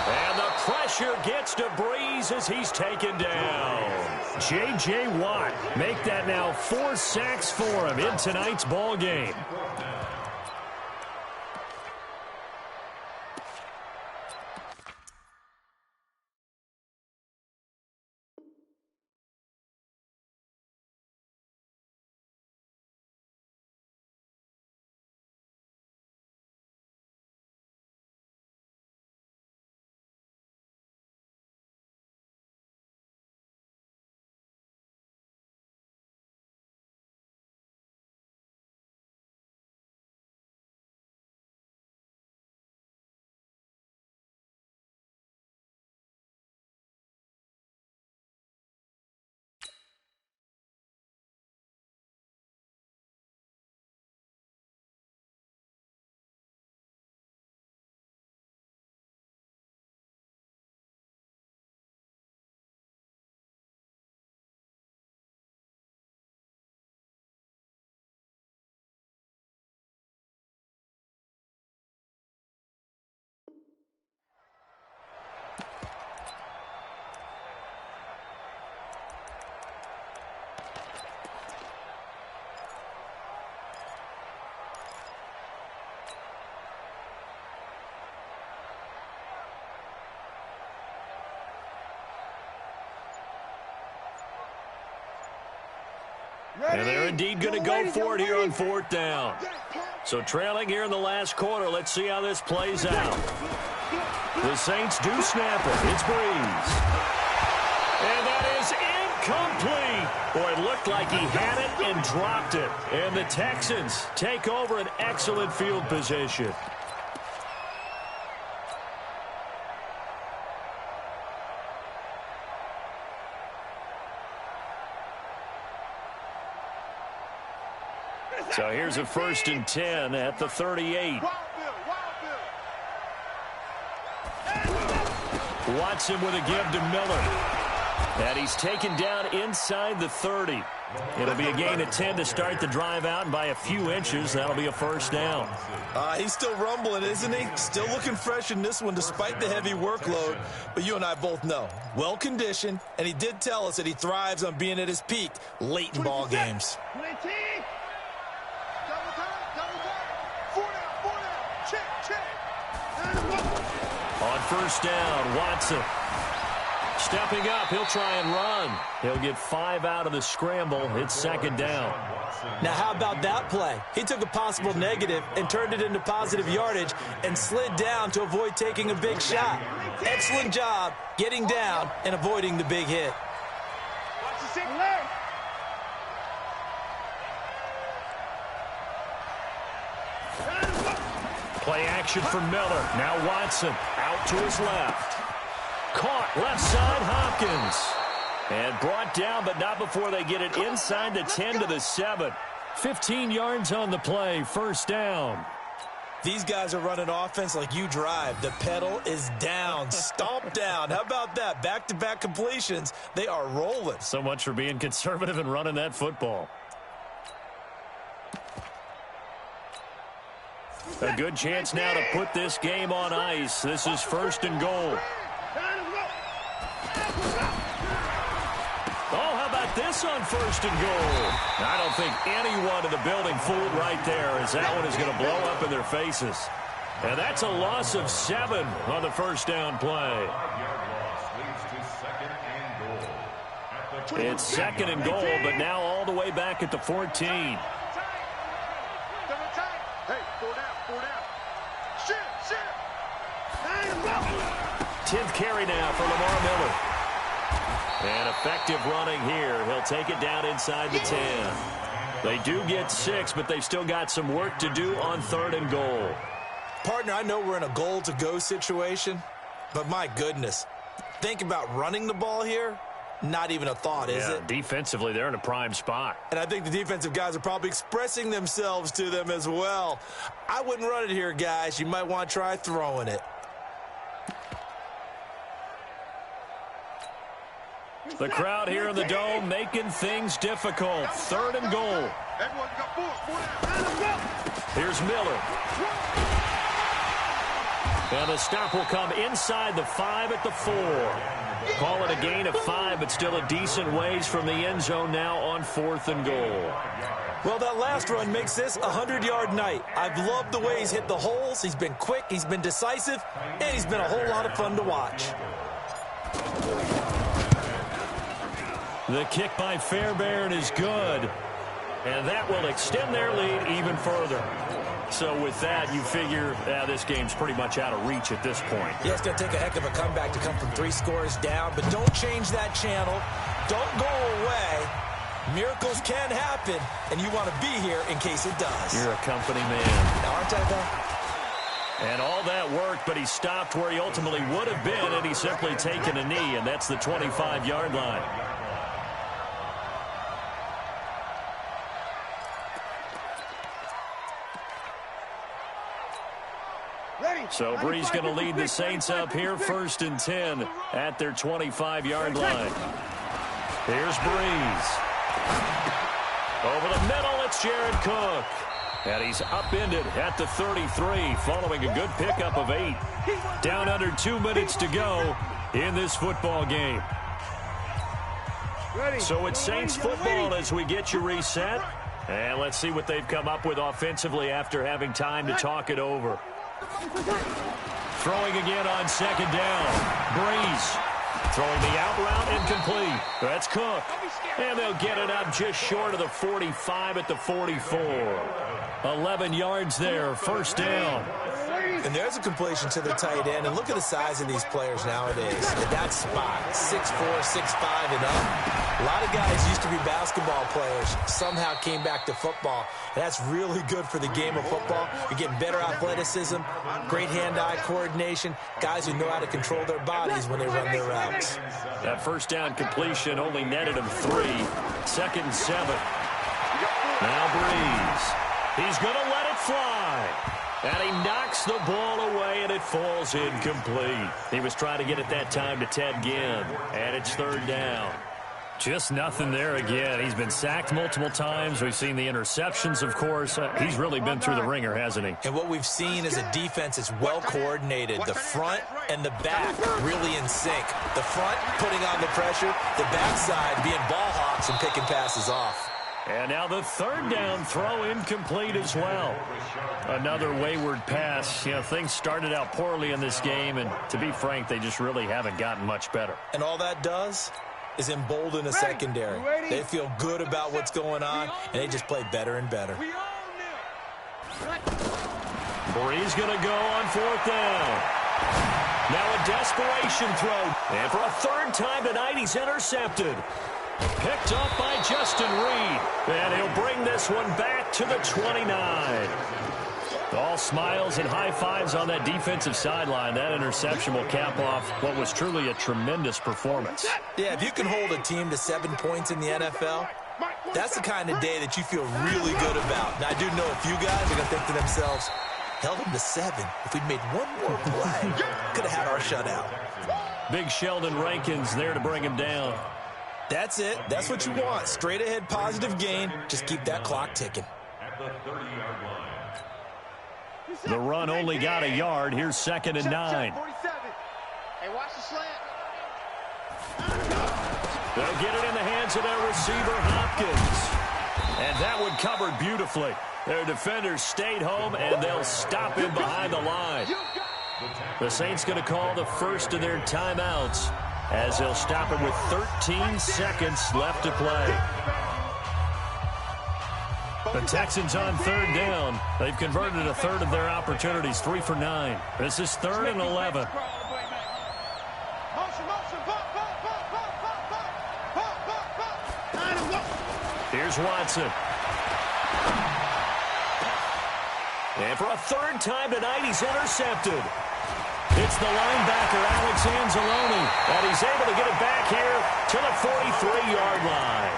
And the pressure gets to Brees as he's taken down. J.J. Watt make that now 4 sacks for him in tonight's ball game. And they're indeed going to go for it here on fourth down. So trailing here in the last quarter. Let's see how this plays out. The Saints do snap it. It's Brees. And that is incomplete. Boy, it looked like he had it and dropped it. And the Texans take over an excellent field position. So here's a 1st and 10 at the 38. Watson with a give to Miller. And he's taken down inside the 30. It'll be a gain of 10 to start the drive out, and by a few inches, that'll be a first down. He's still rumbling, isn't he? Still looking fresh in this one despite the heavy workload. But you and I both know, well-conditioned, and he did tell us that he thrives on being at his peak late in ball games. On first down, Watson. Stepping up, he'll try and run. He'll get 5 out of the scramble. It's 2nd down. Now, how about that play? He took a possible negative and turned it into positive yardage and slid down to avoid taking a big shot. Excellent job getting down and avoiding the big hit. Watch the single leg. Play action for Miller. Now Watson out to his left. Caught left side Hopkins. And brought down, but not before they get it inside the 10 to the 7. 15 yards on the play, first down. These guys are running offense like you drive. The pedal is down, stomp down. How about that? Back-to-back completions. They are rolling. So much for being conservative and running that football. A good chance now to put this game on ice. This is first and goal. Oh, how about this on first and goal? I don't think anyone in the building fooled right there, as that one is going to blow up in their faces. And that's a loss of 7 on the first down play. It's second and goal, but now all the way back at the 14. Hey, 4 down. Shit. 10th carry now for Lamar Miller. And effective running here. He'll take it down inside the 10. They do get 6, but they've still got some work to do on third and goal. Partner, I know we're in a goal-to-go situation, but my goodness, think about running the ball here. Not even a thought, is it? Defensively, they're in a prime spot. And I think the defensive guys are probably expressing themselves to them as well. I wouldn't run it here, guys. You might want to try throwing it. The crowd here in the Dome making things difficult. Third and goal. Here's Miller. And the stop will come inside the 5 at the 4. Call it a gain of 5, but still a decent ways from the end zone now on 4th and goal. Well, that last run makes this a 100-yard night. I've loved the way he's hit the holes. He's been quick, he's been decisive, and he's been a whole lot of fun to watch. The kick by Fairbairn is good, and that will extend their lead even further. So with that, you figure this game's pretty much out of reach at this point. Yeah, it's going to take a heck of a comeback to come from 3 scores down, but don't change that channel. Don't go away. Miracles can happen, and you want to be here in case it does. You're a company man. Aren't I, though? And all that worked, but he stopped where he ultimately would have been, and he's simply taken a knee, and that's the 25-yard line. So Bree's going to lead the Saints up here, 1st and 10 at their 25-yard line. Here's Breeze. Over the middle, it's Jared Cook. And he's upended at the 33, following a good pickup of 8. Down under 2 minutes to go in this football game. So it's Saints football as we get you reset. And let's see what they've come up with offensively after having time to talk it over. Throwing again on second down. Breeze throwing the out route incomplete. That's Cook. And they'll get it up just short of the 45 at the 44. 11 yards there, first down. And there's a completion to the tight end. And look at the size of these players nowadays. At that spot, 6'4", 6'5", and up. A lot of guys used to be basketball players, somehow came back to football. And that's really good for the game of football. You're getting better athleticism, great hand-eye coordination, guys who know how to control their bodies when they run their routes. That first down completion only netted him 3. 2nd and 7. Now Breeze. He's going to let it fly. And he knocks the ball away, and it falls incomplete. He was trying to get it that time to Ted Ginn, and it's 3rd down. Just nothing there again. He's been sacked multiple times. We've seen the interceptions, of course. He's really been through the ringer, hasn't he? And what we've seen is a defense that's well coordinated. The front and the back really in sync. The front putting on the pressure, the backside being ball hawks and picking passes off. And now the 3rd down throw incomplete as well. Another wayward pass. You know, things started out poorly in this game, and to be frank, they just really haven't gotten much better. And all that does is embolden a secondary. They feel good about what's going on, and they just play better and better. Bree's going to go on 4th down. Now a desperation throw. And for a 3rd time tonight, he's intercepted. Picked up by Justin Reed. And he'll bring this one back to the 29. All smiles and high fives on that defensive sideline. That interception will cap off what was truly a tremendous performance. Yeah, if you can hold a team to 7 points in the NFL, that's the kind of day that you feel really good about. Now, I do know a few guys are going to think to themselves, held them to 7. If we'd made one more play, could have had our shutout. Big Sheldon Rankins there to bring him down. That's it. That's what you want. Straight ahead positive gain. Just keep that clock ticking. At the 30-yard line. The run only got a yard. Here's 2nd and 9. Hey, watch the slant. They'll get it in the hands of their receiver, Hopkins. And that one covered beautifully. Their defenders stayed home, and they'll stop him behind the line. The Saints going to call the first of their timeouts as they'll stop him with 13 seconds left to play. The Texans on 3rd down. They've converted a third of their opportunities, 3 for 9. This is 3rd and 11. Here's Watson. And for a 3rd time tonight, he's intercepted. It's the linebacker, Alex Anzalone, and he's able to get it back here to the 43-yard line.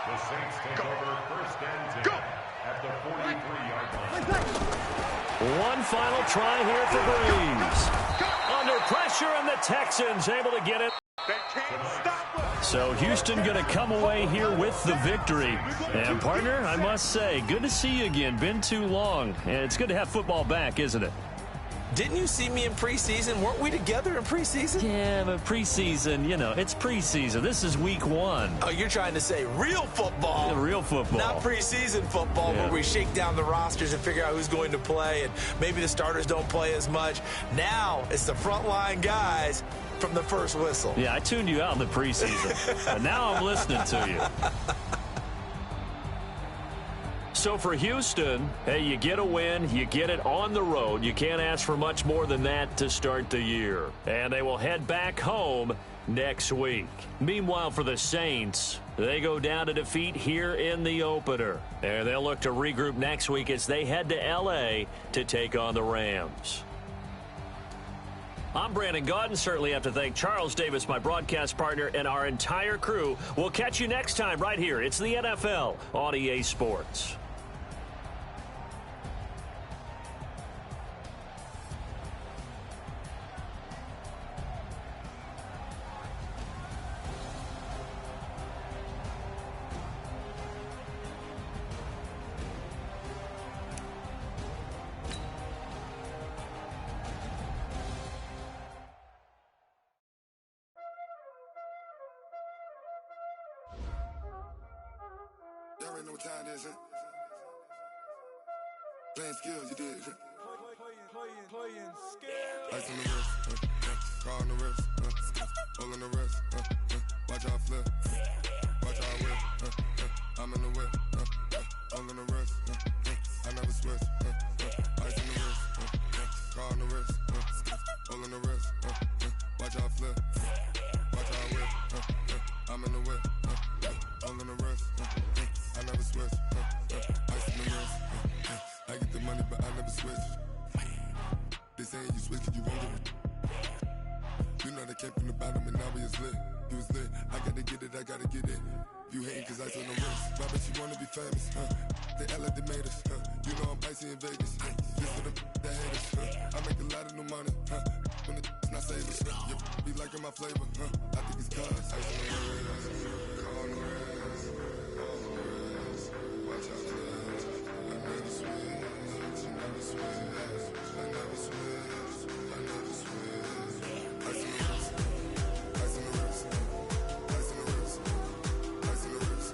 The Saints take over 1st and 10 at the 43-yard line. One final try here for Breeze. Under pressure, and the Texans able to get it. They can't stop us. So Houston going to come away here with the victory. And, partner, I must say, good to see you again. Been too long. And it's good to have football back, isn't it? Didn't you see me in preseason? Weren't we together in preseason? Yeah, but preseason, you know, it's preseason. This is week 1. Oh, you're trying to say real football. Yeah, real football. Not preseason football, Yeah. where we shake down the rosters and figure out who's going to play, and maybe the starters don't play as much. Now it's the frontline guys from the first whistle. Yeah, I tuned you out in the preseason. But now I'm listening to you. So for Houston, hey, you get a win, you get it on the road. You can't ask for much more than that to start the year. And they will head back home next week. Meanwhile, for the Saints, they go down to defeat here in the opener. And they'll look to regroup next week as they head to L.A. to take on the Rams. I'm Brandon Gaudin. Certainly have to thank Charles Davis, my broadcast partner, and our entire crew. We'll catch you next time right here. It's the NFL on EA Sports. Y'all already know what time it is, huh? Playing skills, you did, huh? Playing skills. Ice on the wrist, car on the wrist, hole on the wrist, watch out flip, watch out whip, I'm in the whip, hole on the wrist, I never switch, ice on the wrist, car on the wrist, hole on the wrist, watch out flip, watch out whip, I'm in the whip, hole on the wrist, I never switch, ice on the wrist, I get the money but I never switch. They saying you switch cause you won't get it. You know they came from the bottom and now we is lit. You was lit, I gotta get it, I gotta get it. You hating cause ice on the wrist, but I bet you wanna be famous, They act like they made us, You know I'm icy in Vegas, just for the that hate us, I make a lot of new money, when it's not savers, you be liking my flavor, I think it's cause ice on the wrist, car on the wrist, watch out for this, I never switch, I never switch. I never switch, I never switch. Ice on the wrist, ice on the wrist, ice on the wrist, ice on the wrist, ice on the wrist,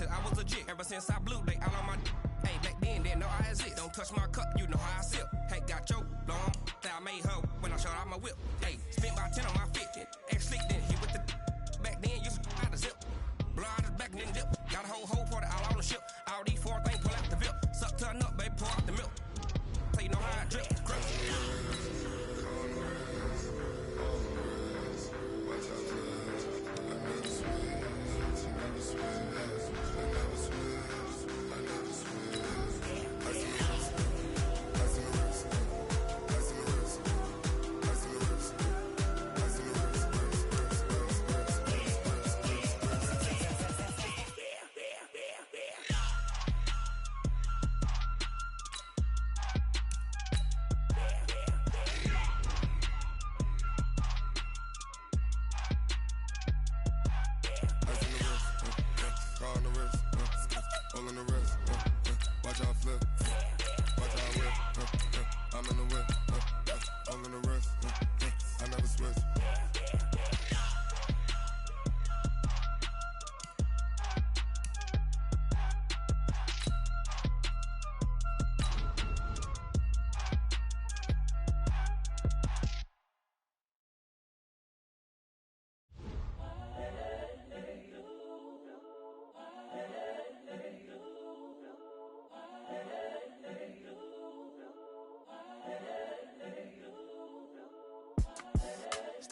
I was legit ever since I blew they all on my. Hey, back then in, then know how is it. Don't touch my cup, you know how I sip. Hey, got your long, that I made her when I showed out my whip. Hey, spent about 10 on my 50. Ex sleep, then he with the back then, used to out the zip. Blow out his back, then dip. Got a whole party all on the ship. All these four things, pull out the VIP. Suck to a nut, baby, pour out the milk. So you know how I drip.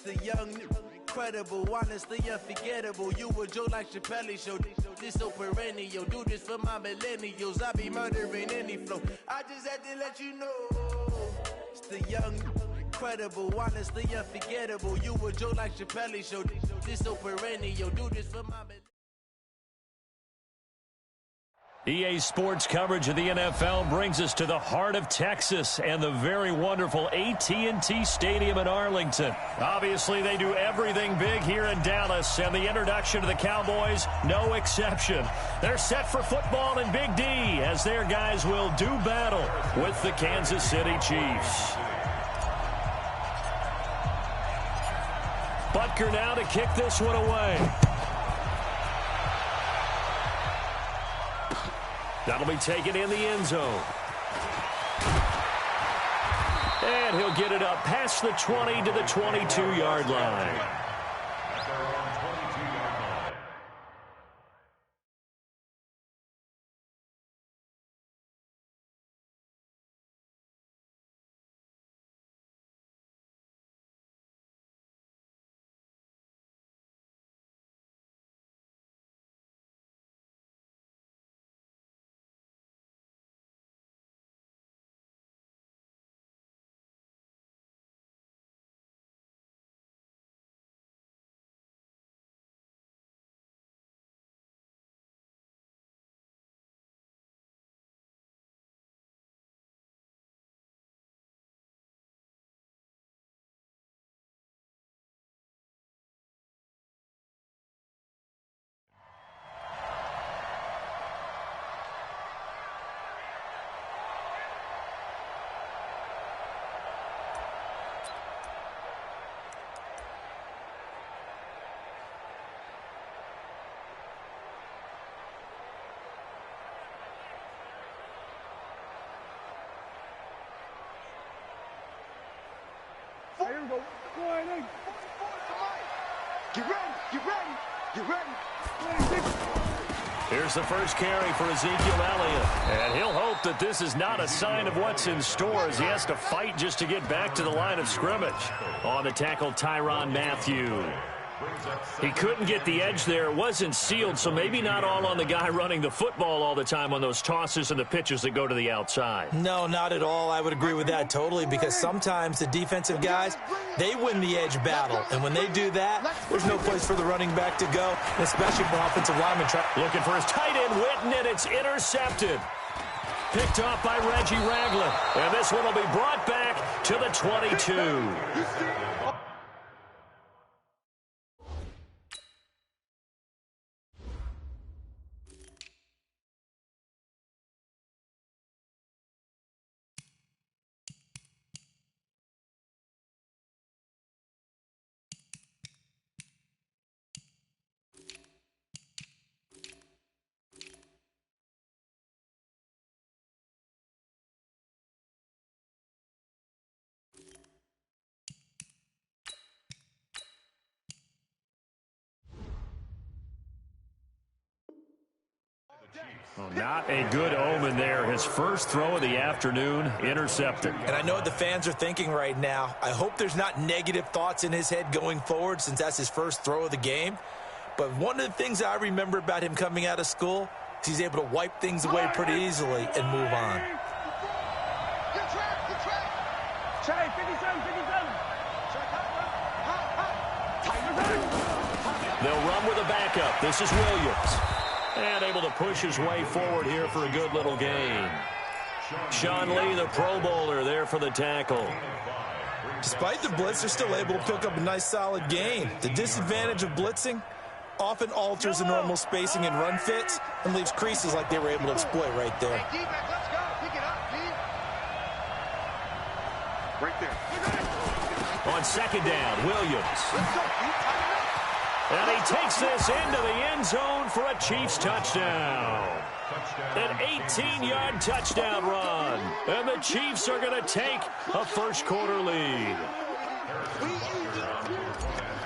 The young, incredible, honestly unforgettable. You a joke like Chappelle show. This so perennial. Do this for my millennials. I be murdering any flow. I just had to let you know. It's the young, incredible, honestly unforgettable. You a joke like Chappelle show. This so perennial. Do this for my millennials. EA Sports coverage of the NFL brings us to the heart of Texas and the very wonderful AT&T Stadium in Arlington. Obviously, they do everything big here in Dallas, and the introduction to the Cowboys, no exception. They're set for football in Big D as their guys will do battle with the Kansas City Chiefs. Butker now to kick this one away. That'll be taken in the end zone. And he'll get it up past the 20 to the 22-yard line. At their own 22-yard line. Here we go. Go ahead, hey. Get ready, get ready, get ready. Here's the first carry for Ezekiel Elliott. And he'll hope that this is not a sign of what's in store as he has to fight just to get back to the line of scrimmage. On the tackle, Tyrann Mathieu. He couldn't get the edge there. It wasn't sealed, so maybe not all on the guy running the football all the time on those tosses and the pitches that go to the outside. No, not at all. I would agree with that totally because sometimes the defensive guys, they win the edge battle. And when they do that, there's no place for the running back to go, especially for offensive linemen. Looking for his tight end, Witten, and it's intercepted. Picked off by Reggie Ragland. And this one will be brought back to the 22. Well, not a good omen there. His first throw of the afternoon, intercepted. And I know what the fans are thinking right now. I hope there's not negative thoughts in his head going forward since that's his first throw of the game. But one of the things I remember about him coming out of school is he's able to wipe things away pretty easily and move on. Trey, 57, 57. They'll run with a backup. This is Williams. And able to push his way forward here for a good little gain. Sean Lee, the Pro Bowler, there for the tackle. Despite the blitz, they're still able to pick up a nice solid gain. The disadvantage of blitzing often alters the normal spacing and run fits and leaves creases like they were able to exploit right there. Right there. On second down, Williams. And he takes this into the end zone for a Chiefs touchdown. An 18-yard touchdown run. And the Chiefs are going to take a first-quarter lead.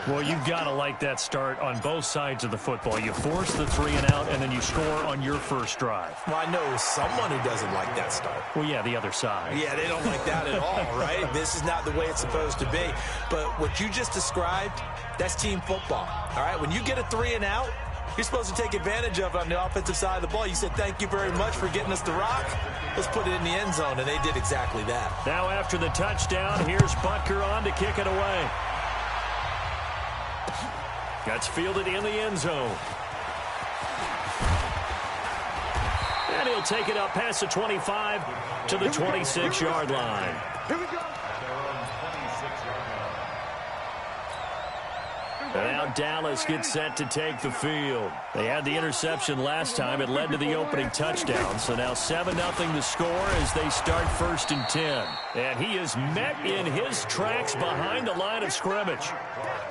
Well, you've got to like that start on both sides of the football. You force the 3 and out, and then you score on your first drive. Well, I know someone who doesn't like that start. Well, yeah, the other side. Yeah, they don't like that at all, right? This is not the way it's supposed to be. But what you just described, that's team football, all right? When you get a 3 and out, you're supposed to take advantage of it on the offensive side of the ball. You said, thank you very much for getting us the rock. Let's put it in the end zone, and they did exactly that. Now after the touchdown, here's Butker on to kick it away. Gets fielded in the end zone. And he'll take it up past the 25 to the 26-yard line. Here we go. And now Dallas gets set to take the field. They had the interception last time. It led to the opening touchdown. So now 7-0 the score as they start 1st and 10. And he is met in his tracks behind the line of scrimmage.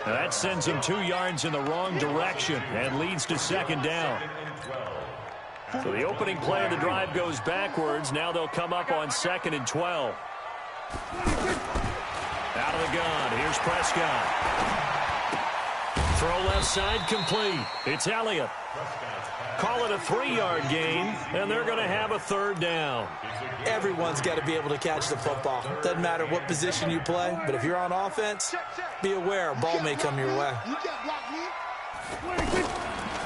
Now that sends him 2 yards in the wrong direction and leads to 2nd down. So the opening play of the drive goes backwards. Now they'll come up on 2nd and 12. Out of the gun. Here's Prescott. Throw left side complete. It's Elliott. Call it a 3-yard gain, and they're going to have a 3rd down. Everyone's got to be able to catch the football. Doesn't matter what position you play, but if you're on offense, be aware a ball may come your way.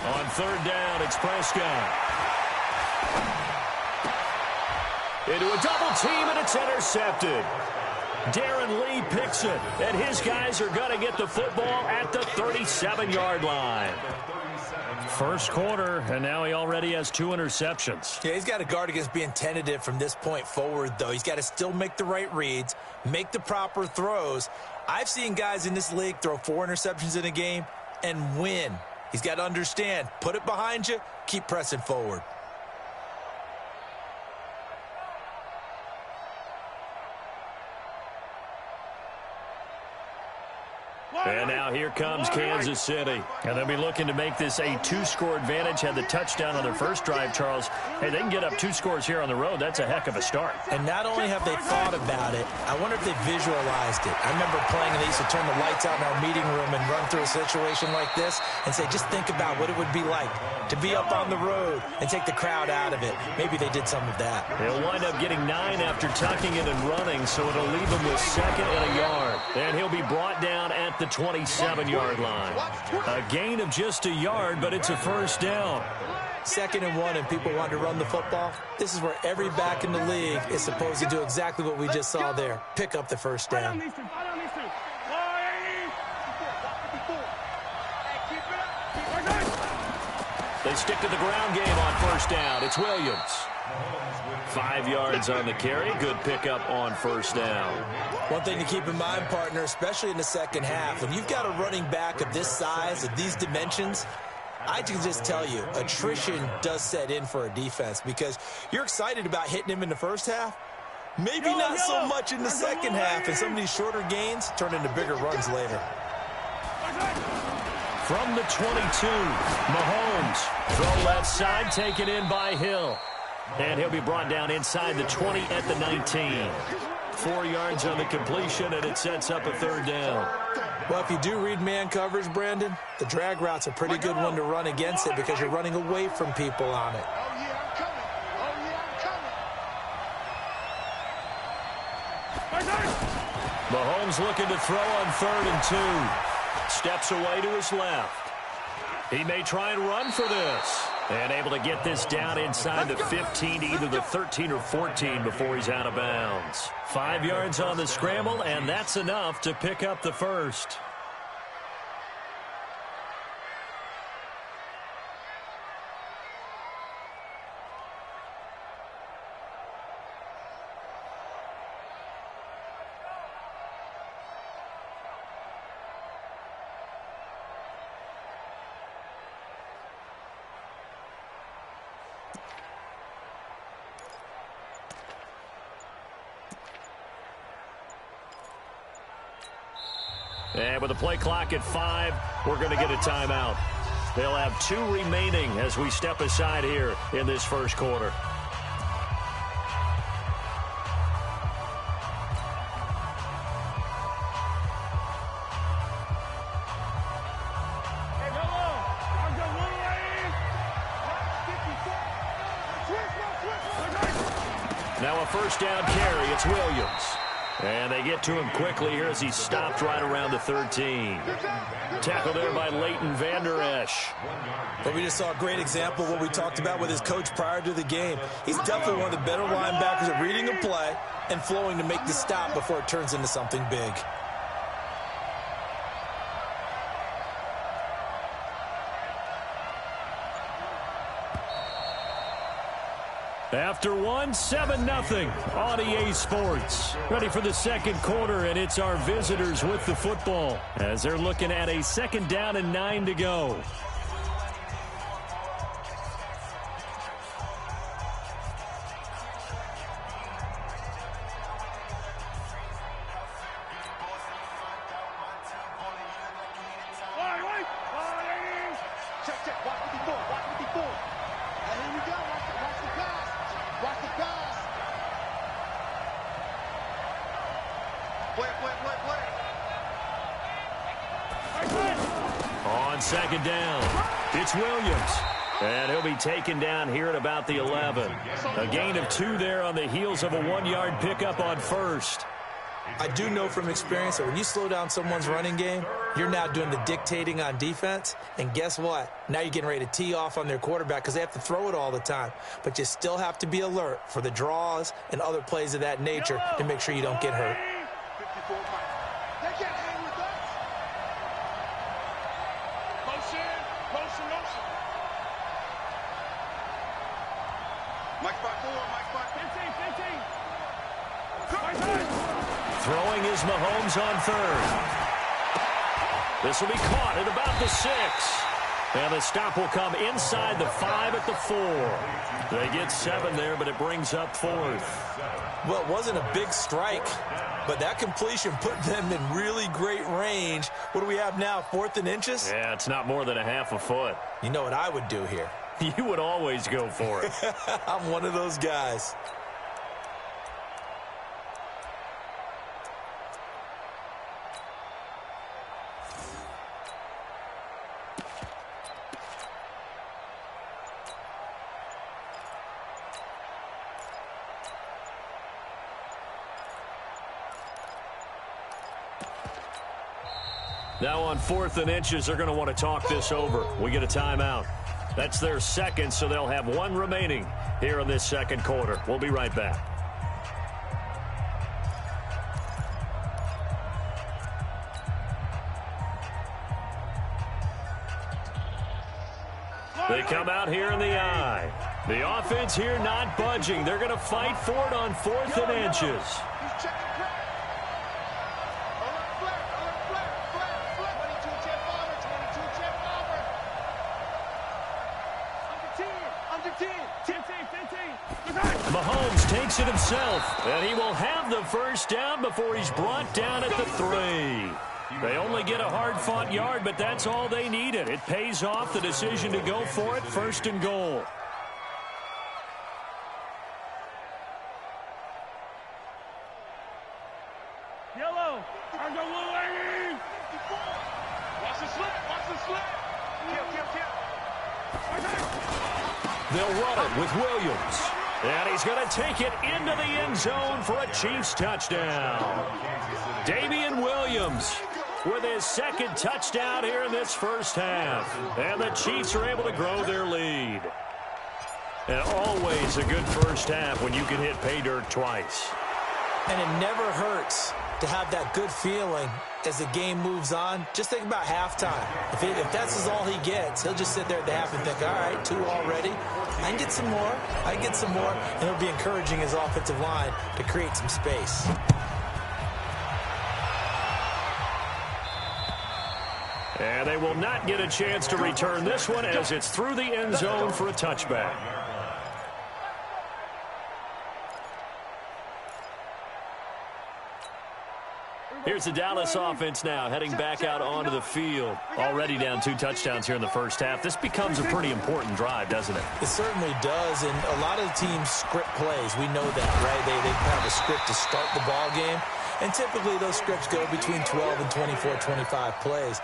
On 3rd down, it's Prescott. Into a double team, and it's intercepted. Darren Lee picks it, and his guys are going to get the football at the 37-yard line. First quarter, and now he already has 2 interceptions. Yeah, he's got to guard against being tentative from this point forward, though. He's got to still make the right reads, make the proper throws. I've seen guys in this league throw 4 interceptions in a game and win. He's got to understand, put it behind you, keep pressing forward. And now here comes Kansas City. And they'll be looking to make this a 2-score advantage. Had the touchdown on their first drive, Charles. Hey, they can get up 2 scores here on the road. That's a heck of a start. And not only have they thought about it, I wonder if they visualized it. I remember playing, and they used to turn the lights out in our meeting room and run through a situation like this and say, just think about what it would be like to be up on the road and take the crowd out of it. Maybe they did some of that. They'll wind up getting 9 after tucking it and running, so it'll leave him with 2nd and a yard. And he'll be brought down at the 27-yard line. A gain of just a yard, but it's a 1st down. 2nd and 1, and people want to run the football. This is where every back in the league is supposed to do exactly what we just saw there. Pick up the 1st down. They stick to the ground game on 1st down. It's Williams. 5 yards on the carry. Good pickup on 1st down. One thing to keep in mind, partner, especially in the second half, when you've got a running back of this size, of these dimensions, I can just tell you, attrition does set in for a defense because you're excited about hitting him in the first half. Maybe not so much in the second half, and some of these shorter gains turn into bigger runs later. From the 22, Mahomes. Throw left side, taken in by Hill. And he'll be brought down inside the 20 at the 19. 4 yards on the completion, and it sets up a 3rd down. Well, if you do read man coverage, Brandon, the drag route's a pretty good one to run against it because you're running away from people on it. Mahomes looking to throw on 3rd and 2. Steps away to his left. He may try and run for this. And able to get this down inside the 15, either the 13 or 14 before he's out of bounds. 5 yards on the scramble, and that's enough to pick up the first. And with the play clock at 5, we're going to get a timeout. They'll have 2 remaining as we step aside here in this first quarter. Now a first down carry. It's Williams. And they get to him quickly here as he stopped right around the 13. Tackled there by Leighton Vander Esch. But we just saw a great example of what we talked about with his coach prior to the game. He's definitely one of the better linebackers at reading a play and flowing to make the stop before it turns into something big. After 1, 7-0 on EA Sports. Ready for the second quarter, and it's our visitors with the football as they're looking at a 2nd down and 9 to go. On 2nd down, it's Williams. And he'll be taken down here at about the 11. A gain of 2 there on the heels of a 1-yard pickup on 1st. I do know from experience that when you slow down someone's running game, you're now doing the dictating on defense. And guess what? Now you're getting ready to tee off on their quarterback because they have to throw it all the time. But you still have to be alert for the draws and other plays of that nature to make sure you don't get hurt. Throwing is Mahomes on 3rd. This will be caught at about the 6. And the stop will come inside the 5 at the 4. They get 7 there, but it brings up 4th. Well, it wasn't a big strike, but that completion put them in really great range. What do we have now, 4th and inches? Yeah, it's not more than a half a foot. You know what I would do here? You would always go for it. I'm one of those guys. Now on 4th and inches, they're going to want to talk this over. We get a timeout. That's their 2nd, so they'll have 1 remaining here in this 2nd quarter. We'll be right back. They come out here in the eye. The offense here not budging. They're going to fight for it on 4th and inches. Mahomes takes it himself, and he will have the first down before he's brought down at the 3. They only get a hard-fought yard, but that's all they needed. It pays off the decision to go for it, 1st and goal. Yellow. I go little lady. Watch the slip. Watch the slip. Kill. They'll run it with Williams. And he's going to take it into the end zone for a Chiefs touchdown. Damian Williams with his second touchdown here in this first half. And the Chiefs are able to grow their lead. And always a good first half when you can hit pay dirt twice. And it never hurts to have that good feeling as the game moves on. Just think about halftime. If that's all he gets, he'll just sit there at the half and think, all right, 2 already. I can get some more. I can get some more. And he'll be encouraging his offensive line to create some space. And they will not get a chance to return this one as it's through the end zone for a touchback. Here's the Dallas offense now, heading back out onto the field. Already down 2 touchdowns here in the first half. This becomes a pretty important drive, doesn't it? It certainly does, and a lot of the teams script plays. We know that, right? They have a script to start the ball game, and typically those scripts go between 12 and 24, 25 plays.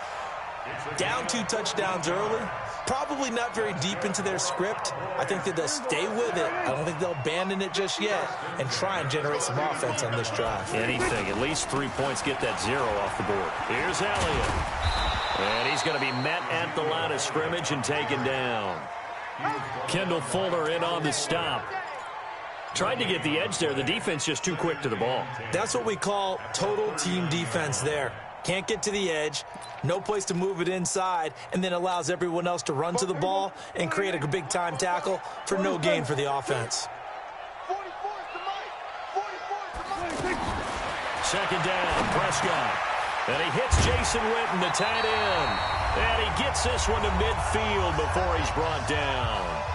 Down 2 touchdowns early, probably not very deep into their script. I think that they'll stay with it. I don't think they'll abandon it just yet and try and generate some offense on this drive. Anything, at least 3 points, get that 0 off the board. Here's Elliott. And he's going to be met at the line of scrimmage and taken down. Kendall Fuller in on the stop. Tried to get the edge there. The defense just too quick to the ball. That's what we call total team defense there. Can't get to the edge, no place to move it inside, and then allows everyone else to run to the ball and create a big-time tackle for no gain for the offense. Second down, Prescott. And he hits Jason Witten, the tight end. And he gets this one to midfield before he's brought down.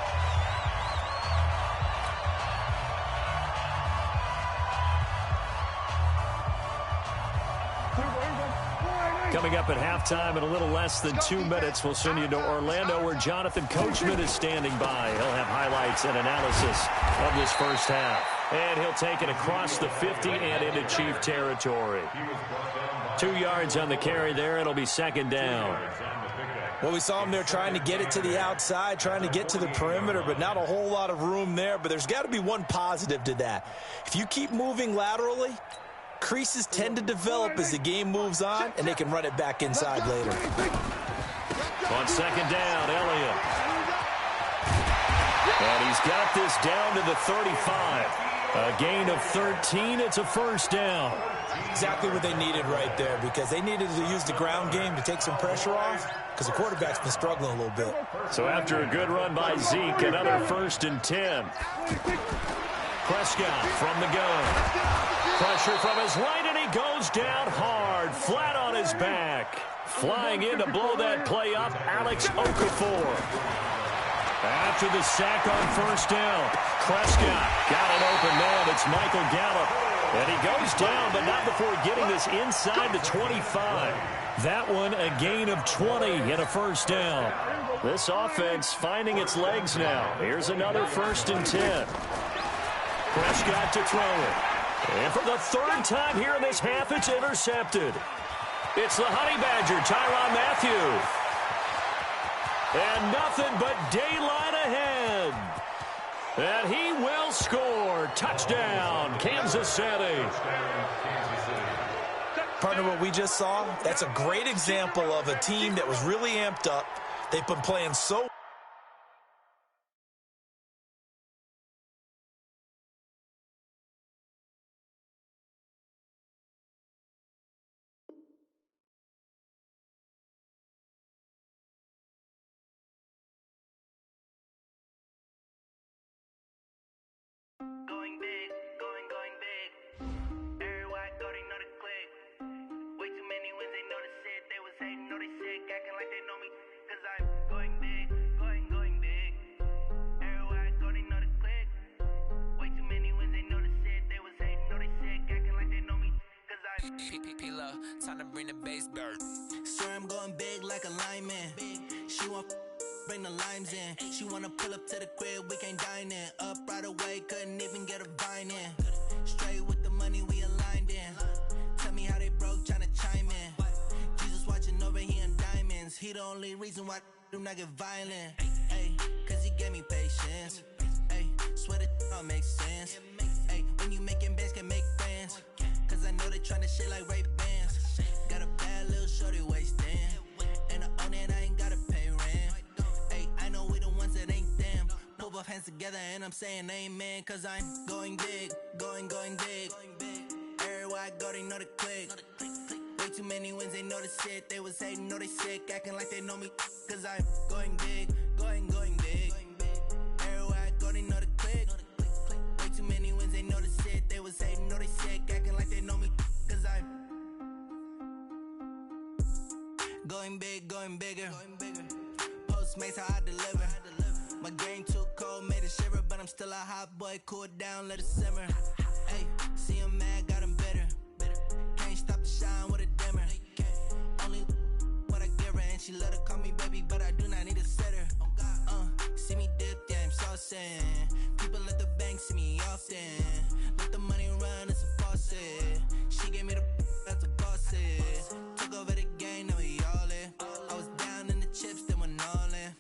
Coming up at halftime in a little less than 2 minutes, we'll send you to Orlando where Jonathan Coachman is standing by. He'll have highlights and analysis of this first half. And he'll take it across the 50 and into Chief territory. 2 yards on the carry there. It'll be second down. Well, we saw him there trying to get it to the outside, trying to get to the perimeter, but not a whole lot of room there. But there's got to be one positive to that. If you keep moving laterally, creases tend to develop as the game moves on, and they can run it back inside later. On second down, Elliott. And he's got this down to the 35. A gain of 13. It's a first down. Exactly what they needed right there, because they needed to use the ground game to take some pressure off, because the quarterback's been struggling a little bit. So after a good run by Zeke, another 1st and 10. Prescott from the gun. Pressure from his right, and he goes down hard, flat on his back. Flying in to blow that play up, Alex Okafor. After the sack on first down, Prescott got an open man. It's Michael Gallup. And he goes down, but not before getting this inside the 25. That one a gain of 20 and a first down. This offense finding its legs now. Here's another 1st and 10. Prescott to throw it. And for the 3rd time here in this half, it's intercepted. It's the Honey Badger, Tyrann Mathieu. And nothing but daylight ahead. And he will score. Touchdown, Kansas City. Partner, what we just saw, that's a great example of a team that was really amped up. They've been playing so Going big, going big. Everywhere I go, they know the click. Way too many wins, they know the shit. They was hating, know they sick, acting like they know me. Cause I'm going big, going big. Everywhere I go, they know the click. Way too many wins, they know the shit. They was hating, know they sick, acting like they know me. Cause I'm P-P-P-Love, time to bring the bass bird. Swear I'm going big like a lineman. She want bring the limes in. She wanna pull up to the crib, we can't dine in. Up right away, couldn't even get a vine in. Straight with the money we aligned in. Tell me how they broke, tryna chime in. Jesus watching over, he in diamonds. He the only reason why do not get violent. Ay, cause he gave me patience. Ay, swear that don't make sense. Hey, when you making bands, can make friends. Cause I know they tryna shit like Ray-Bans. Got a bad little shorty wasting. And I own it, I ain't gotta pay rent. Hey, I know we the ones that ain't them. Put both hands together and I'm saying amen. Cause I'm going big, going big. Everywhere I go, they know the click. Way too many wins, they know the shit. They was hating, know they sick, acting like they know me. Cause I'm going big, going big. Everywhere I go, they know the click. Way too many wins, they know the shit. They was hating, know they sick, acting like they know me. Cause I'm going big, going bigger. Postmates how I deliver. My game too cold, made it shiver, but I'm still a hot boy. Cool down, let it simmer. Hey, see him mad, got him bitter. Can't stop the shine with a dimmer. Only what I give her, and she let her call me baby, but I do not need a sitter. See me dip, yeah, I'm saucing. People at the bank see me often. Let the money run, it's a faucet. She gave me the that's a faucet. Took over the game, now we all in. I was down in the chips, then went all in.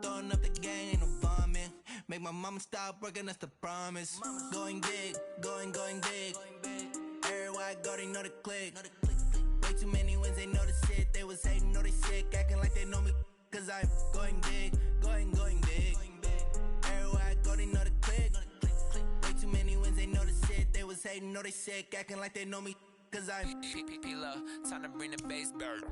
Throwing up the gang, ain't no bombing. Make my mama stop working, that's the promise. Going big, going big. Everywhere I go, they know the click. Way too many wins, they know the shit. They was hating, know they sick, acting like they know me. Cause I'm going big, going big. Everywhere I go, they know the click. Way too many wins, they know the shit. They was hating, know they sick, acting like they know me. Cause I'm P-P-P-Love, time to bring the bass bird.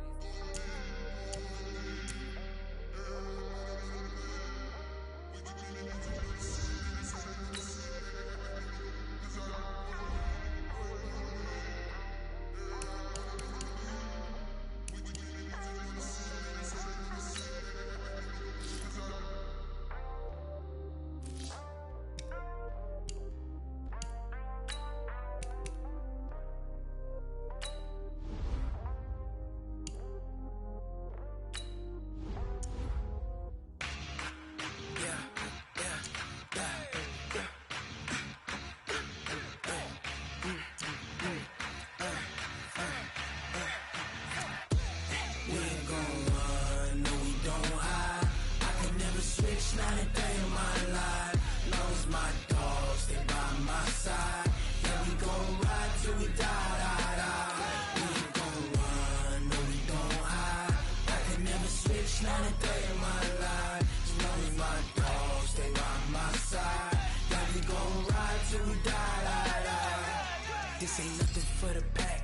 This ain't nothing for the pack.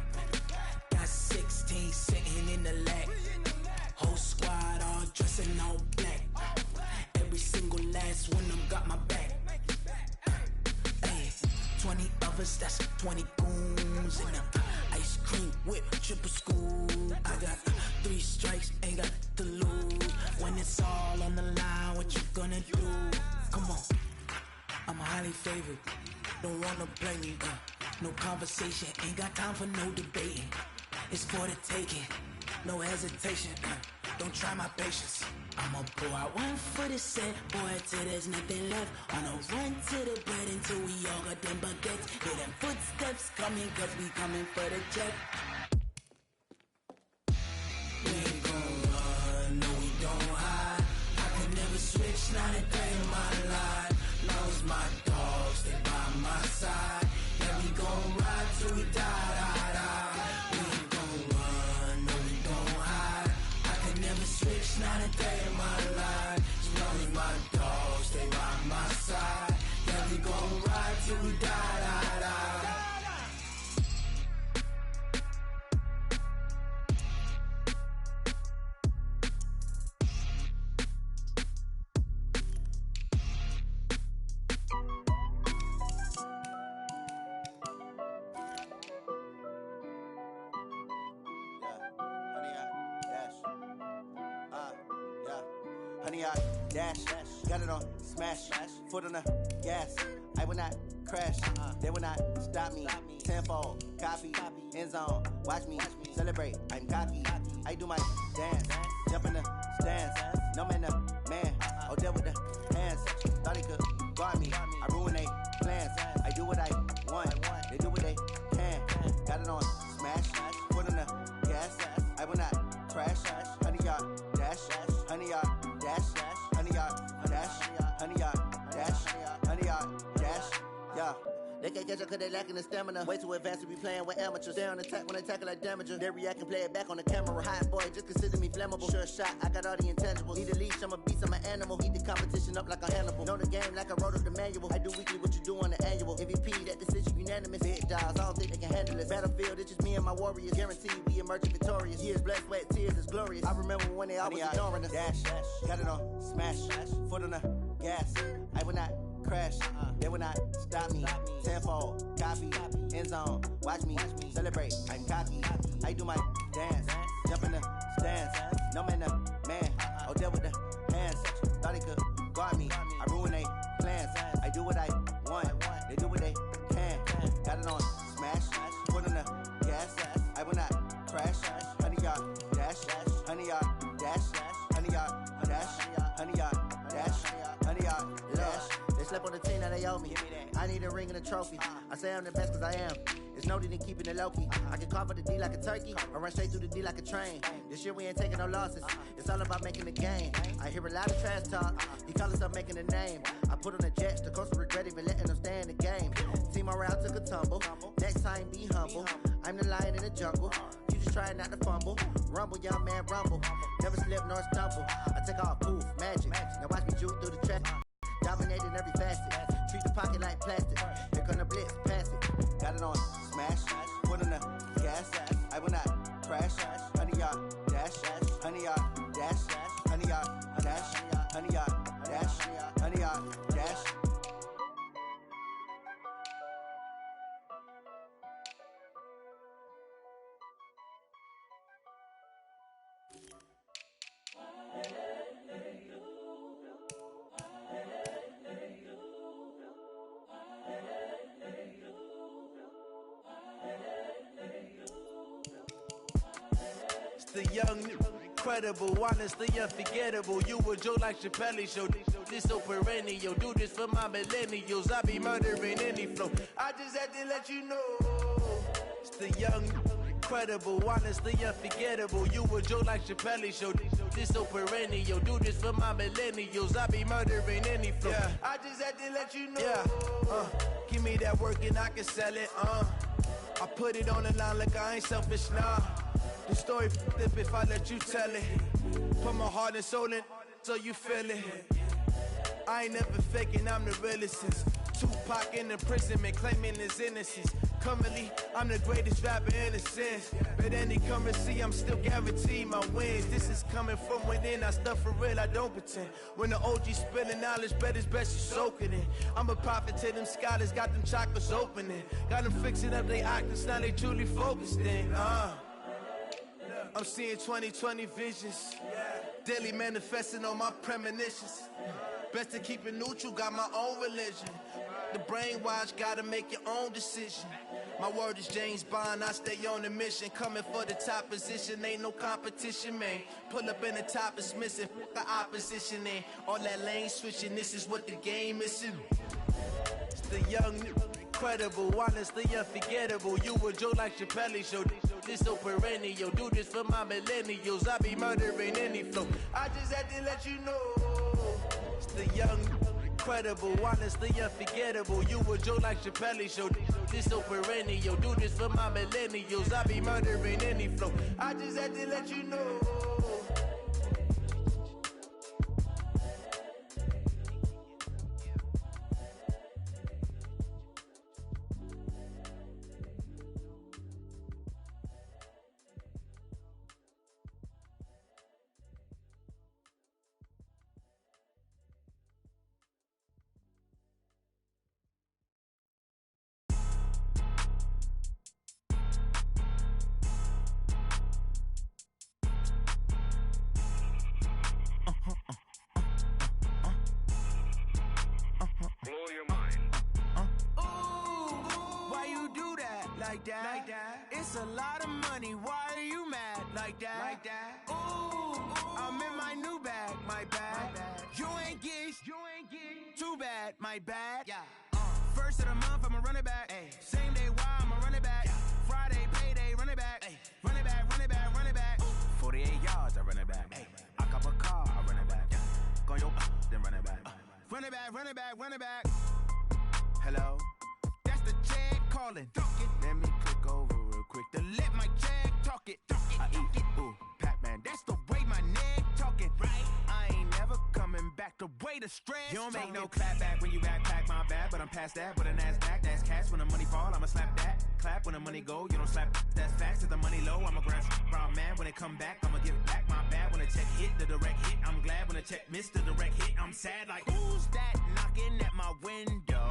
Got 16 sitting in the lag. Whole squad all dressing all black. Every single last one of them got my back. Ay, 20 of us, that's 20 goons in them. Ice cream whip, triple school. I got 3 strikes, ain't got to lose. When it's all on the line, what you gonna do? Come on, I'm highly favored. Don't wanna play me, no conversation, ain't got time for no debating. It's for the taking, no hesitation. Don't try my patience. I'ma pull out one for the set, boy, till there's nothing left. On a run to the bread until we all got them baguettes. Hear them footsteps coming, cause we coming for the jet. We ain't gon' run, no we don't hide. I can never switch, not a day in my life. Long as my dogs, they by my side. Yeah, we gon' ride till we die. We ain't gon' run, no we don't hide. I can never switch, not a day in my life. As long as my dogs, they by my side. Yeah, we gon' ride till we die. Honey, I dash, got it on smash, foot on the gas. I will not crash, they will not stop me. Tenfold, copy, end zone, watch me celebrate. I'm cocky, I do my dance, jump in the stands. No man, the man, oh there with the hands. Thought he could guard me, I ruin they plans. I do what I want, they do what they can. Got it on smash, foot on the gas. I will not crash, honey, y'all dash, honey, y'all dash, honey, y'all dash, honey, y'all dash, honey, y'all dash. can't catch up cause they lacking the stamina. Way too advanced to be playing with amateurs. They on attack when they tackle like damager. They react and play it back on the camera. Hot boy, just consider me flammable. Sure shot, I got all the intangibles. Need a leash, I'm a beast, I'm an animal. Eat the competition up like a Hannibal. Know the game like I wrote up the manual. I do weekly what you do on the annual. MVP, that decision unanimous. Big dogs, I don't think they can handle it. Battlefield, it's just me and my warriors. Guaranteed we emerging victorious. Years, blood, sweat, tears, it's glorious. I remember when they always ignoring us. Dash, got it on, smash, foot on the gas. I will not crash, they will not stop me. Tenfold, copy, end zone, watch me celebrate. I'm cocky, I do my dance, jump in the stands. No man, man, oh there with the hands. Thought they could guard me, I ruin they plans. I do what I want, they do what they can. Got it on, smash, foot on the gas. I will not crash, 100 yard dash, 100 yard dash, 100 yard dash, 100 yard dash, 100 yard dash. They slept on the team that they owe me. I need a ring and a trophy. I say I'm the best cause I am. It's no need in keeping it low-key. I can carve up the D like a turkey or run straight through the D like a train. This year we ain't taking no losses. It's all about making the game. I hear a lot of trash talk. He call himself making a name. I put on the Jets. The coach will regret even letting them stay in the game. Team morale took a tumble. Next time be humble. I'm the lion in the jungle. You just try not to fumble. Rumble, young man, rumble. Never slip nor stumble. I take off, poof, magic. Now watch me juke through the traffic. Dominating every facet. Treat the pocket like plastic. Here come the blitz, pass it. Got it on, smash. Put on the gas. I will not crash. 100 yard dash. 100 yard dash. 100 yard dash. 100 yard dash. 100 yard dash. The young, incredible, honestly unforgettable. You a Joe like Chappelle show. This so perennial. Do this for my millennials. I be murdering any flow. I just had to let you know. It's the young, incredible, honestly unforgettable. You a Joe like Chappelle show. This so perennial. Do this for my millennials. I be murdering any flow. Yeah. I just had to let you know. Yeah. Give me that work and I can sell it. I put it on the line like I ain't selfish, nah. The story f***ed if I let you tell it. Put my heart and soul in so you feel it. I ain't never faking, I'm the realest since Tupac in imprisonment, claiming his innocence. Currently, I'm the greatest rapper in a sense. But any currency, I'm still guaranteed my wins. This is coming from within, I stuff for real, I don't pretend. When the OG spilling knowledge, bet it's best you soak it in. I'm a prophet to them scholars, got them chakras opening. Got them fixing up they octaves, now they truly focused in. I'm seeing 2020 visions. Daily manifesting on my premonitions. Best to keep it neutral, got my own religion. The brainwash, gotta make your own decision. My word is James Bond, I stay on a mission. Coming for the top position, ain't no competition, man. Pull up in the top is missing, the opposition in. All that lane switching, this is what the game is. It's the young, incredible, honestly unforgettable. You a Joe like Chappelle show. This so perennial. Do this for my millennials. I be murdering any flow. I just had to let you know. It's the young, incredible, honestly unforgettable. You a Joe like Chappelle show. This so perennial. Do this for my millennials. I be murdering any flow. I just had to let you know. Like that. It's a lot of money. Why are you mad? Like that. Ooh, I'm in my new bag. My bad. You ain't get. Too bad. My bad. Yeah. First of the month, I'ma run it back. Ay. Same day, why I'ma run it back. Yeah. Friday, payday, run it back. Ay. Run it back, run it back, run it back. 48 yards, I run it back. Ay. I cop a car, I run it back. Yeah. Go yo, then run it back. Run it back, run it back, run it back. Hello. That's the ballin'. Let me click over real quick to let my check talk it. I eat it, ooh, Pac-Man, that's the way my neck talking. Right? I ain't never coming back the way the stress. You don't make no clap back when you backpack, my bad, but I'm past that. With a NASDAQ, that's cash. When the money fall, I'ma slap that. Clap when the money go, you don't slap. That's facts. If the money low, I'ma grab brown man. When it come back, I'ma give back my bad. When the check hit, the direct hit. I'm glad when the check missed the direct hit. I'm sad like, who's that knocking at my window?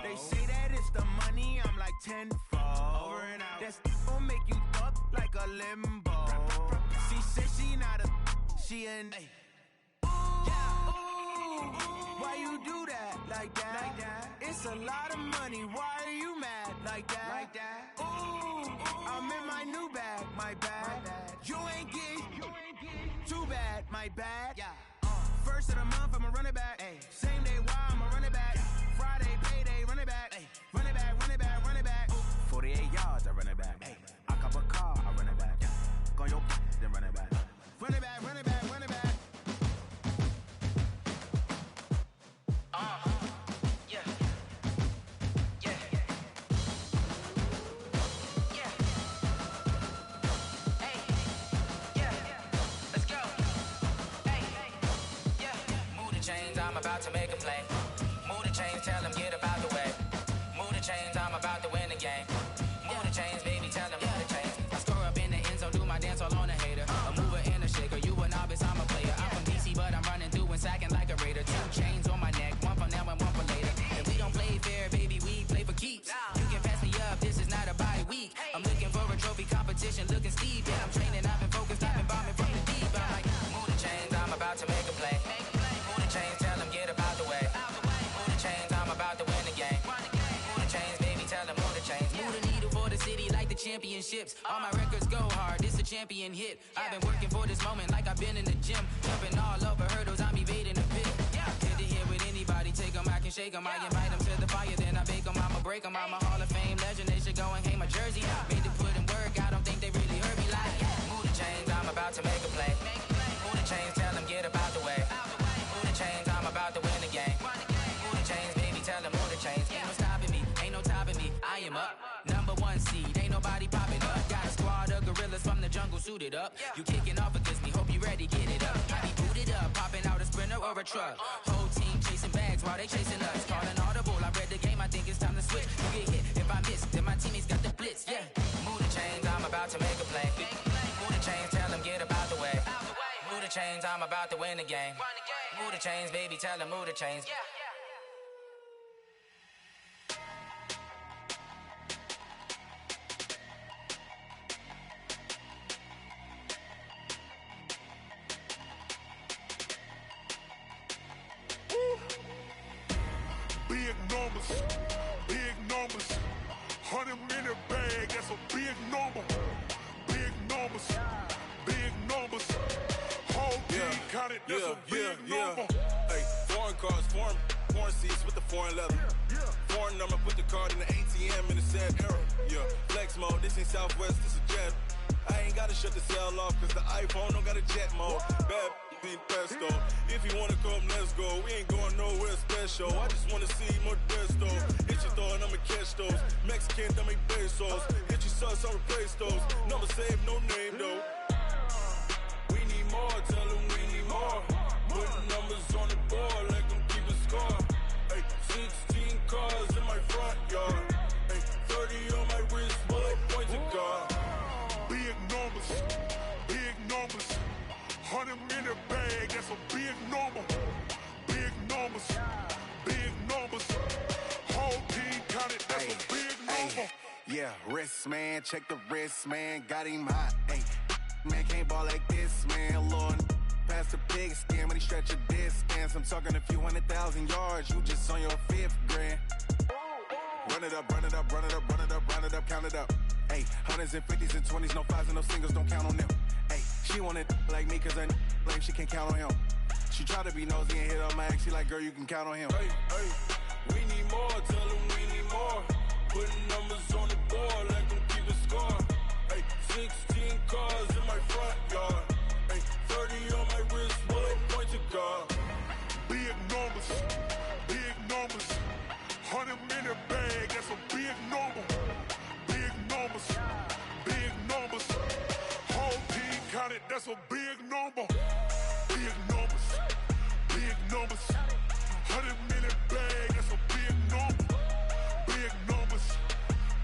They say that it's the money, I'm like tenfold. Over and out. That's gon' make you up like a limbo. She said she not a, she an. Ooh, why you do that like that? It's a lot of money. Why are you mad like that? Ooh, I'm in my new bag, my bad. You ain't get too bad, my bad. First of the month, I'ma run it back. Same day, why I'ma run it back. Friday, payday, run it back. Run it back, run it back, run it back. 48 yards, I run it back. I cop a car, I run it back. Go your then run it back. Run it back, run it back, run it back. Yeah. Yeah. Yeah. Hey. Yeah. Let's go. Hey. Yeah. Move the chains, I'm about to make a play. Move the chains, tell them get about the way. Move the chains, I'm about to win the game. Move the chains, baby, tell them move the chains. I score up in the end zone, do my dance all on a hater. A mover and a shaker, you a novice, I'm a player. I'm from DC, but I'm running through and sacking like a raider. 2 chains on my neck, one for now and one for later. And we don't play fair, baby, we play for keeps. You can pass me up, this is not a bye week. I'm looking for a trophy competition, looking steep. Yeah, I'm training, I've been focused, I've been bombing from the deep. I'm like, move the chains, I'm about to make a play. Move the chains, tell them get about the way. Move the chains, I'm about to win the game. Move the chains, baby, tell them move the chains. Move the needle for the city like the championships. All my records go hard, this a champion hit. I've been working for this moment like I've been in the gym. Jumping all over hurdles, I'm evading the pit. Get to here with anybody, take them, I can shake them. I invite them to the fire, then I bake them, I'ma break them. I'm a Hall of Fame legend, they should go and hang my jersey. Made to put in work, I don't think they really heard me like. Move the chains, I'm about to make a play. Move the chains, tell them get about the way. Move the chains, I'm about to win the game. Move the chains, baby, tell them move the chains. Ain't no stopping me, ain't no topping me, I am up. #1 seed, ain't nobody popping up. Got a squad of gorillas from the jungle suited up. You kicking off against me, hope you ready, get it up. I be booted up, popping out a Sprinter or a truck. Whole team chasing bags while they chasing us. Call an audible, I read the game, I think it's time to switch. You get hit, if I miss, then my teammates got the blitz, yeah. Move the chains, I'm about to make a play. Move the chains, tell them get about the way. Move the chains, I'm about to win the game. Move the chains, baby, tell them move the chains. Big numbers, big numbers. 100 in the bag, that's a big number. Big numbers, big numbers. Whole team counted, that's a big number. Hey, foreign cars, foreign seats with the foreign leather. Foreign number, put the card in the ATM in the sad era. Yeah, flex mode, this ain't Southwest, this a jet. I ain't gotta shut the cell off, cause the iPhone don't got a jet mode. Bad ain't pesto. If you wanna come, let's go. We ain't going nowhere special. I just wanna see more Modesto. Hit your thought, I'ma catch those. Mexican, dummy pesos. Hit your sauce, I'll replace those. Number save, no name though. We need more, tell them we need more. Putting numbers on the board, like them keep a score. Hey, 16 cars in my front yard. Hey, 30 on my wrist, bullet points to God. Big numbers, big numbers. 100 in the bag, that's a big number. Big numbers, big numbers. Whole team counted, that's a big number. Yeah, wrist man, check the wrist man, got him hot. Ay, man can't ball like this, man. Lord, past the big skin, but he stretch a distance. I'm talking a few 100,000 yards, you just on your 5th grand. Run it up, run it up, run it up, run it up, run it up, count it up. Ay, 100s and 50s and 20s, no 5s and no singles, don't count on them. Ay, she want it like me, cause I like she can't count on him. She try to be nosy and hit on my ex, she like, girl, you can count on him. Hey, hey, we need more, tell them we need more. Putting numbers on the board, like them keep a score. Hey, 16 cars in my front yard. Hey, 30 on my wrist, bullet point to God. Big numbers, big numbers. 100 in the bag, that's a big number. 300, that's a big number. Big numbers, big numbers. 100 million bag, that's a big number. Big numbers,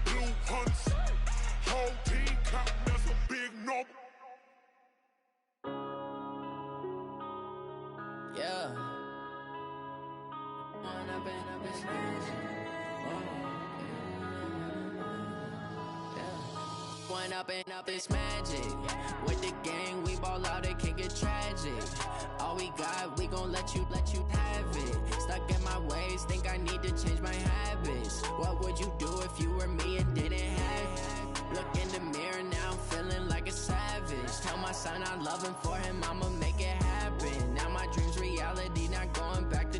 blue hunts. Whole team count, that's a big number. Yeah. One up and up, it's magic. With the gang, we ball out, it can get tragic. All we got, we gon' let you have it. Stuck in my ways, think I need to change my habits. What would you do if you were me and didn't have it? Look in the mirror now, I'm feeling like a savage. Tell my son I love him, for him I'ma make it happen. Now my dream's reality, not going back to.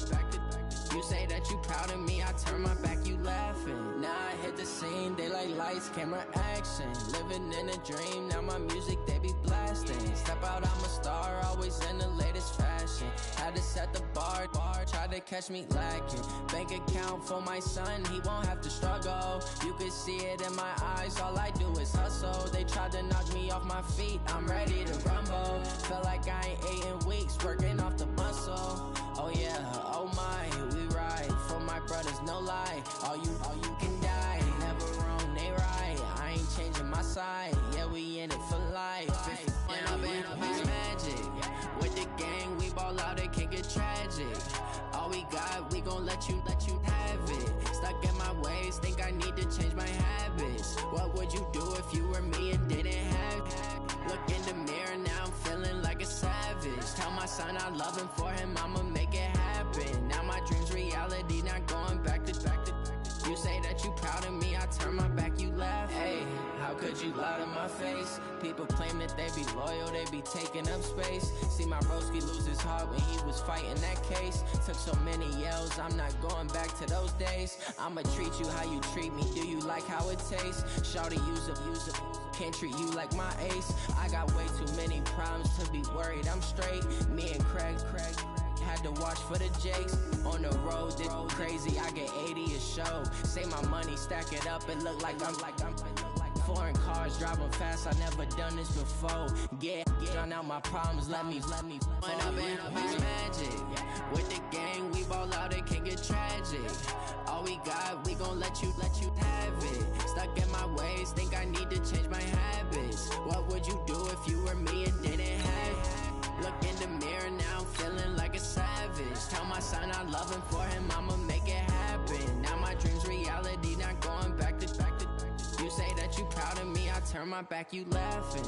You say that you proud of me, I turn my back, you laughing. Now I hit the scene, they like lights, camera, action. Living in a dream, now my music, they be blasting. Step out, I'm a star, always in the latest fashion. Had to set the bar, try to catch me lacking. Bank account for my son, he won't have to struggle. You can see it in my eyes, all I do is hustle. They tried to knock me off my feet, I'm ready to rumble. Felt like I ain't ate in weeks, working off the muscle. Oh yeah, oh my, we ride for my brothers, no lie. All you can die, never wrong, they right. I ain't changing my side, yeah, we in it for life. When up and up, it's magic. With the gang, we ball out, it can get tragic. All we got, we gon' let you have it. Stuck in my ways, think I need to change my habits. What would you do if you were me and didn't have it? Look in the mirror, now I'm feeling like a savage. Tell my son I love him, for him I'ma make it happen. Now my dream's reality, not going back to. You say that you proud of me, I turn my back, you laugh. Hey, how could you lie to my face? People claim that they be loyal, they be taking up space. See my broski lose his heart when he was fighting that case. Took so many yells, I'm not going back to those days. I'ma treat you how you treat me, do you like how it tastes? Shawty, use up, can't treat you like my ace. I got way too many problems to be worried, I'm straight. Me and Craig had to watch for the Jakes. On the road, this crazy, I get 80 a show. Say my money, stack it up, it look like I'm foreign cars, driving fast, I never done this before. Get on out my problems, let me When up and up, it's magic. With the gang, we ball out, it can get tragic. All we got, we gon' let you have it. Stuck in my ways, think I need to change my habits. What would you do if you were me and didn't have it? Look in the mirror, now I'm feeling like a savage. Tell my son I love him, for him I'ma make it happen. Now my dream's reality, not going back to. You say that you proud of me, I turn my back, you laughing.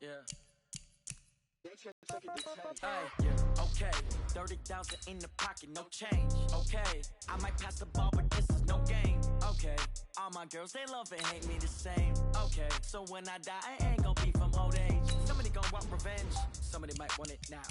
Yeah. Hey, yeah, okay, 30,000 in the pocket, no change. Okay, I might pass the ball, but this is no game. Okay, all my girls, they love and hate me the same. Okay, so when I die, I ain't gon' be from old age. Somebody gon' want revenge, somebody might want it now.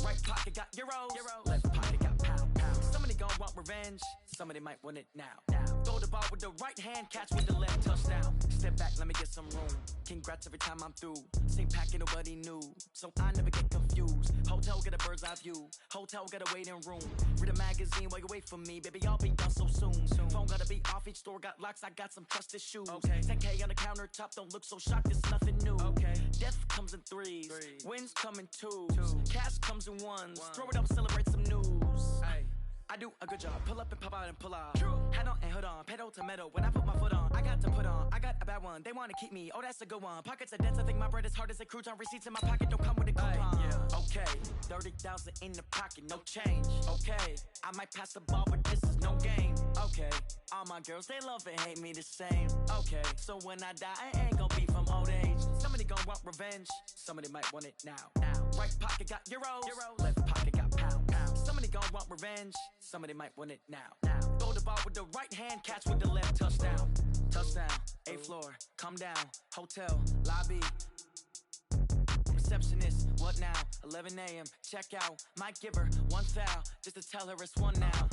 Right pocket got euros, left pocket got pound. Somebody gon' want revenge, somebody might want it now. Throw the ball with the right hand, catch with the left, touchdown. Step back, let me get some room. Congrats every time I'm through. Same packet, nobody knew, so I never get confused. Hotel get a bird's eye view. Hotel get a waiting room. Read a magazine while you wait for me, baby. I'll be done so soon. Phone gotta be off. Each store got locks. I got some trusted shoes. Okay. 10K on the countertop. Don't look so shocked. It's nothing new. Okay. Death comes in threes. Wins come in twos. Cash comes in ones. Throw it up, celebrate some news. Hey. I do a good job. Pull up and pop out and pull out. True. Hat on and hood on. Pedal to metal. When I put my foot on, I got to put on. I got a bad one. They want to keep me. Oh, that's a good one. Pockets are dense. I think my bread is hard as a crouton. Receipts in my pocket don't come with a coupon. Yeah. Okay. 30,000 in the pocket. No change. Okay. I might pass the ball, but this is no game. Okay. All my girls, they love and hate me the same. Okay. So when I die, I ain't gonna be from old age. Somebody gonna want revenge. Somebody might want it now. Right pocket got euros. Left pocket got pound. Somebody gonna want revenge. Somebody might want it now. Throw the ball with the right hand, catch with the left, touchdown. Touchdown, 8th floor, come down, hotel, lobby. Receptionist, what now? 11 a.m., check out. Might give her one foul, just to tell her it's one now.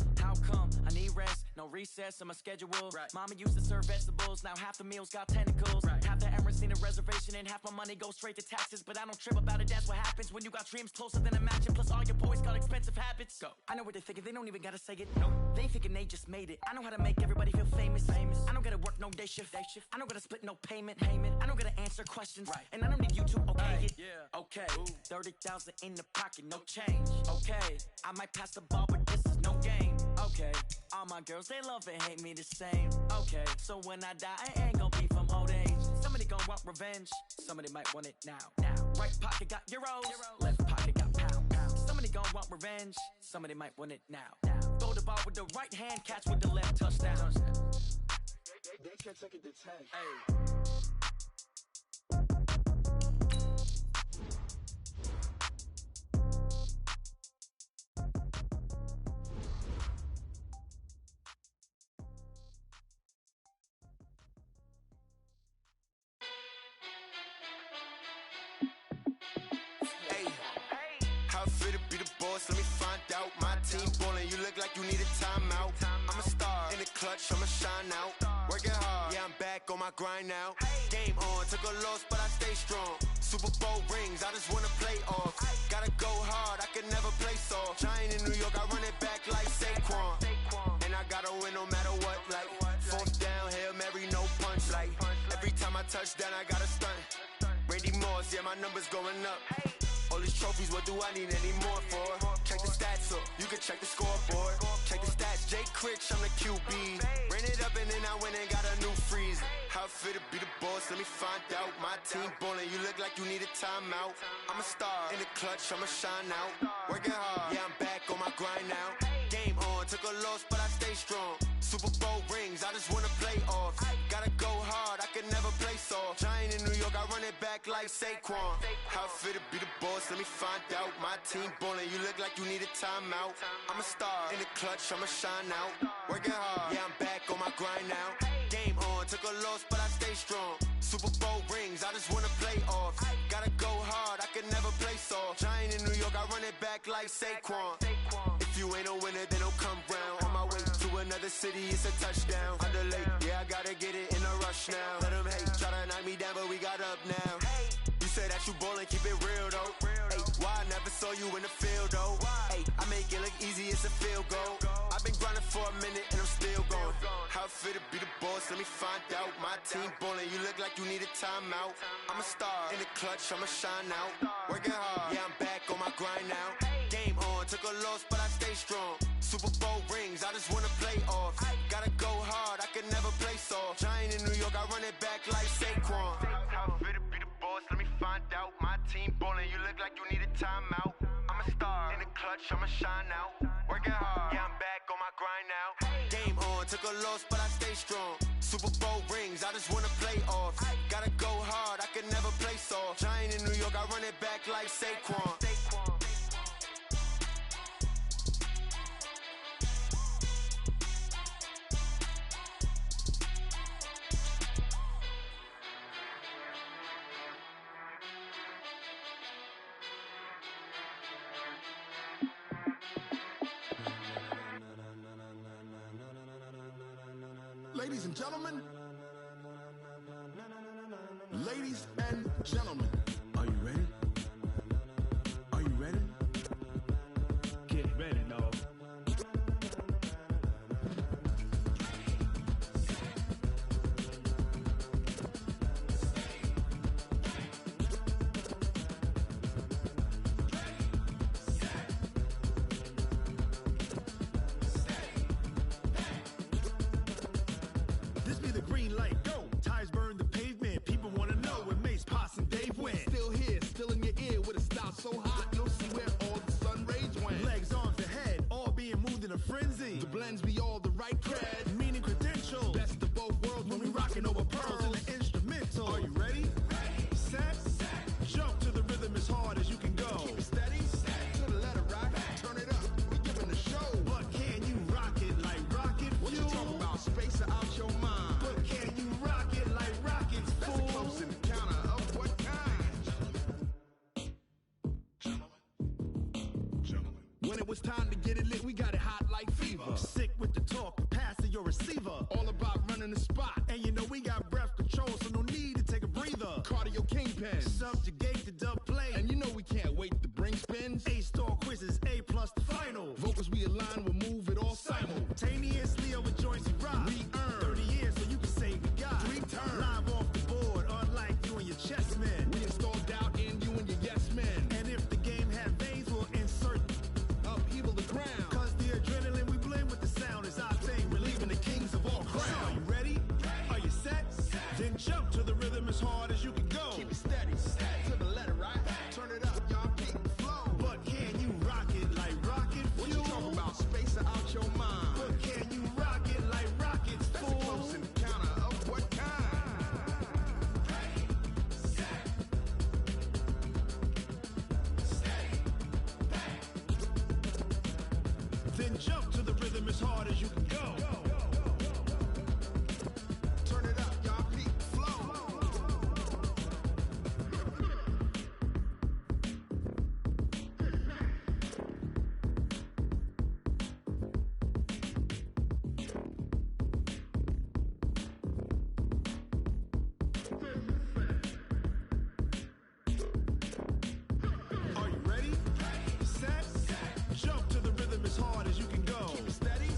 rest, no recess in my schedule. Right. Mama used to serve vegetables, now half the meals got tentacles. Right. Half the Emirates need a reservation and half my money goes straight to taxes. But I don't trip about it, that's what happens when you got dreams closer than imagine. Plus all your boys got expensive habits. Go. I know what they're thinking, they don't even gotta say it. No. They thinking they just made it. I know how to make everybody feel famous. I don't gotta work no day shift. I don't gotta split no payment. I don't gotta answer questions. Right. And I don't need you to okay it. Yeah. Okay. 30,000 in the pocket, no change. Okay. I might pass the ball, but this is no game. Okay. All my girls, they love and hate me the same. Okay. So when I die, I ain't gonna be from old age. Somebody gonna want revenge. Somebody might want it now. Right pocket got euros. Left pocket got pounds. Somebody gonna want revenge. Somebody might want it now. Throw the ball with the right hand, catch with the left, touchdown. They can't take it to 10. Hey. How fit to be the boss? Let me find out. My team ballin', you look like you need a timeout. I'm a star in the clutch, I'ma shine out. Working hard, yeah, I'm back on my grind now. Game on, took a loss, but I stay strong. Super Bowl rings, I just wanna play off. Gotta go hard, I can never play soft. Giant in New York, I run it back like Saquon. And I gotta win no matter what, like fourth down, Hail Mary, no punch. Like every time I touch down, I gotta stunt. Randy Moss, yeah, my numbers going up. All these trophies, what do I need any more for? Check the stats up, you can check the scoreboard. Check the stats, Jay Critch, I'm the QB. Ran it up and then I went and got a new freeze. How fit to be the boss, let me find out. My team ballin', you look like you need a timeout. I'm a star in the clutch, I'ma shine out. Working hard, yeah, I'm back on my grind now. Game on, took a loss, but I stay strong. Super Bowl rings, I just wanna play off. Gotta go hard, I can never play soft. Giant in New York, I run it back like Saquon. How fit to be the boss, let me find out. My team ballin', you look like you need a timeout. I'm a star in the clutch, I'ma shine out. Working hard, yeah, I'm back on my grind now. Game on, took a loss, but I stay strong. Super Bowl rings, I just wanna play off. Gotta go hard, I can never play soft. Giant in New York, I run it back like Saquon. If you ain't a winner, then don't come round. On my way to another city, it's a touchdown. Underlay, yeah, I gotta get it in a rush now. Let them hate, try to knock me down, but we got up now. You say that you ballin', keep it real though. Hey, why I never saw you in the field though? Hey, I make it look easy, it's a field goal. I've been grinding for a minute and I'm still going. How fit to be the boss, let me find out. My team ballin', you look like you need a timeout. I'm a star in the clutch, I'ma shine out. Working hard, yeah, I'm back on my grind now. Game on, took a loss, but I stay strong. Super Bowl rings, I just wanna play off. Gotta go hard, I can never play soft. Giant in New York, I run it back like Saquon. How fit to be the boss, let me find out. My team ballin', you look like you need a timeout. I'm a star in the clutch, I'ma shine out. Working hard, yeah, I'm back on my grind now. Game on, took a loss, but I stay strong. Super Bowl rings, I just wanna play off. Gotta go hard, I can never play soft. Giant in New York, I run it back like Saquon. Ladies and gentlemen, ladies and gentlemen, are you ready? Are you ready? Get ready, dog. This be the green light, go. Tires burn the pavement. People wanna know where Mace, Posse, and Dave went. Still here, still in your ear with a style so hot, you'll see where all the sun rays went. Legs, arms, the head, all being moved in a frenzy. The blends be all the right cred, meaning credentials. Best of both worlds when we rockin' over pearls in the instrumental. Are you ready? Set. Jump to the rhythm as hard as you can go. Keep it steady, to the letter right. Turn it up, we giving the show. But can you rock it like rocket fuel? What you talking about? Space or out your mind? But can you rock it like rockets, fool? That's a close encounter of what kind? Gentlemen. When it was time to get it lit, we got it hot like fever. Sick with the talk, kingpin. Subjugate the dub play. And you know we can't wait to bring spins. A-star quizzes, A+ the final. Vocals we align, we'll move it all simultaneously over joints we rock. We earn 30 years so you can say we got 3 turns. Live off the board, unlike you and your chess men. We install doubt in you and your yes men. And if the game had veins, we'll insert upheaval the ground. Cause the adrenaline we blend with the sound is our thing. Relieving the kings of all crowns. So are you ready? Are you set? Then jump to the rhythm as hard as you can go. Keep it steady, to the letter, right? Turn it up, y'all, keep the flow. But can you rock it like rocket fuel? What you talking about? Space out your mind. But can you rock it like rockets, fool? That's a close encounter of what kind? Then jump to the rhythm as hard as you can go. Turn it up, y'all, keep the flow. Are you ready? Set? Jump to the rhythm as hard as you can go. Keep it steady,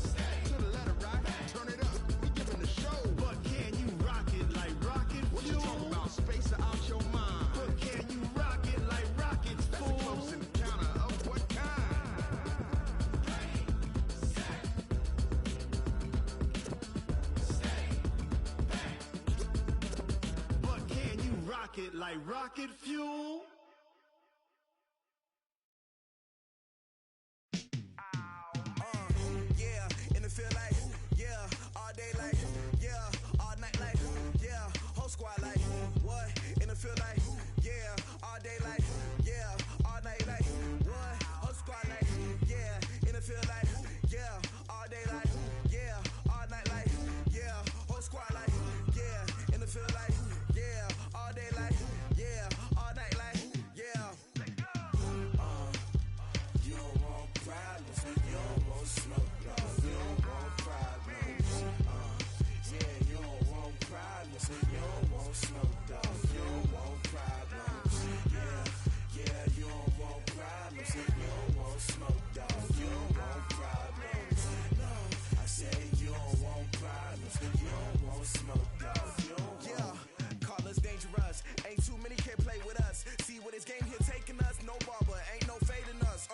to the letter, right? Turn it up, we giving the show. But can you rock it like rocket fuel? What you talking about? Space out your mind. But can you rock it like rockets, fool? That's a close encounter of what kind? But can you rock it like rocket fuel? Yeah, and it feel like, yeah, all day like, yeah, all night like, yeah, whole squad like, what? And it feel like, yeah, all day like, yeah, all night like, what? Whole squad like, yeah, and it feel like, yeah, all day like, yeah, all night like, yeah, whole squad like, yeah, and it feel like, yeah, all day like, yeah, all night like, yeah. You don't want problems, you don't want smoke, you don't want problems. Yeah, you don't want problems, you don't want smoke, you don't want problems. Yeah, you don't want problems, you don't want smoke, you don't want problems. No, I say you don't want problems, you don't want smoke, you don't want. Yeah, call us dangerous, ain't too many can play with us. See what this game here taking us, no barber, ain't no fading us.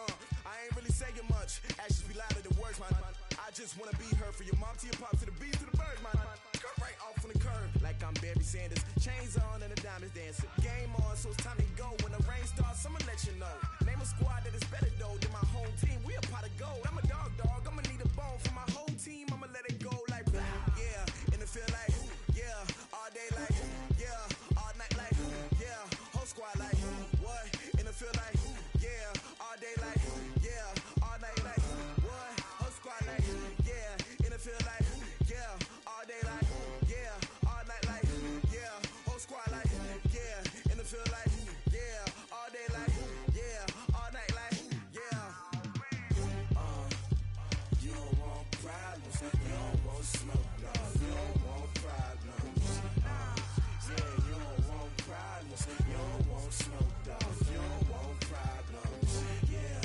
I ain't really saying much, actions be louder than words, man. I just wanna be heard from your mom to your pop to the beat to the bird, man. Cut right off on the curb, like I'm Barry Sanders. Chains on and the diamonds dancing. Game on, so it's time to go. When the rain starts, I'ma let you know. Name a squad that is better though than my home team. We a pot of gold. I'm a dog, I'ma need a bone for my whole team. I'ma let it go like blah. Yeah, and it feel like, yeah, all day like, yeah, all night like, yeah, whole squad like, what? And it feel like, yeah, all day like, yeah, all night like, what? Whole squad like, yeah, and it feel like, yeah, all day like, yeah, all night like, yeah, whole squad like, yeah, and it feel like, yeah, all day like, yeah, all night like, yeah. You don't want problems, you don't want smoke, no, you don't want problems. Yeah, you don't want problems, you don't want smoke, dog, you don't want problems. Yeah,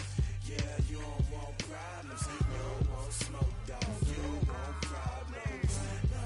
you don't want problems, you don't want smoke, dog, you don't want problems. No,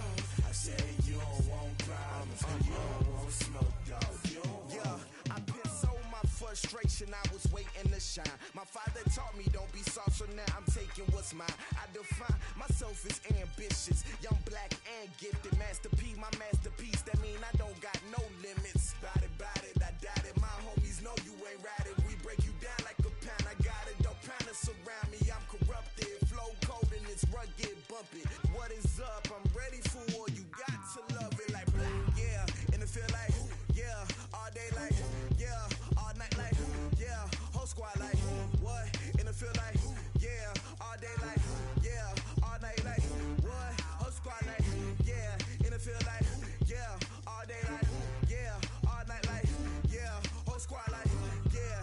I say you don't want problems, you don't want smoke, dog, you don't want. Yeah, I've been so my frustration, I was waiting to shine. My father taught me don't be soft, so now I'm taking what's mine. I define myself as ambitious, young, black, and gifted. Master P, my masterpiece, that mean I don't got no limits. Bout it, I doubt it. My homies know you ain't ratted. We break you down like a pound. I got it, don't panic surround me. I'm corrupted, flow cold and it's rugged, bumpy. What is up? I'm ready for war. You got to love it like black. Yeah, and it feel like, yeah, all day like, yeah, all night like, yeah, whole squad like, what? And it feel like, yeah, all day like, yeah, all night like, what? Whole squad like, yeah, and it feel like, yeah, all day like, yeah, all night like, yeah, whole squad like, yeah,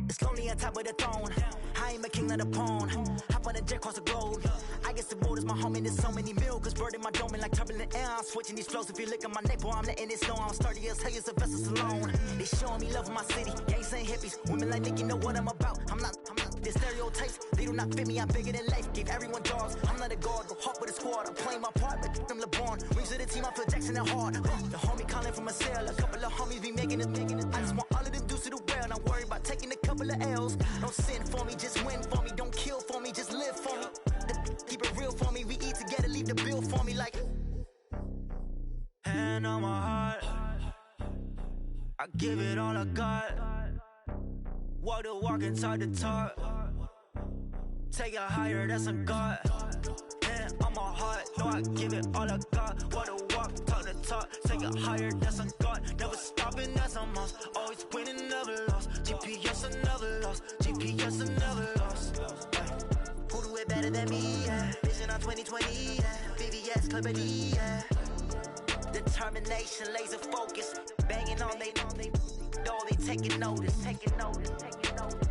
It's lonely on top of the throne. I ain't a king of the pawn. Hop on a jet across the globe. I guess the world is my home and there's so many milk. Bird in my dome and like turbulent air. I'm switching these flows. If you look at my neck, boy, I'm letting it snow. I'm sturdy as hell as a vessel alone. They showing me love in my city. Gangs and hippies. Women like Nick, you know what I'm about. I'm not the stereotypes. They do not fit me. I'm bigger than life. Gave everyone jobs. I'm not a guard. Go hawk with a squad. I'm playing my part, but them LeBron. Rings to the team. I feel Jackson and hard. The homie calling from a cell. A couple of homies be making it. I just want all of them dudes to the well. Not worry about taking a couple of L's. Don't sin for me, just win for me. Don't kill for me, just live for me. Keep it real for me. We eat together, leave the bill for me like. Hand on my heart, I give it all I got. Walk the walk and talk the talk. Take it higher, that's a God. Hand on my heart, no, I give it all I got. Walk the walk, talk the talk. Take it higher, that's a God. Never stopping, that's a must. Always winning, never lost. GPS, I never lost. GPS, I never lost. Who do it better than me? Yeah. Vision on 2020. Yeah. VVS, Clippity. Yeah. Determination, laser focus. Banging on they door, they taking notice. Taking notice. Taking notice.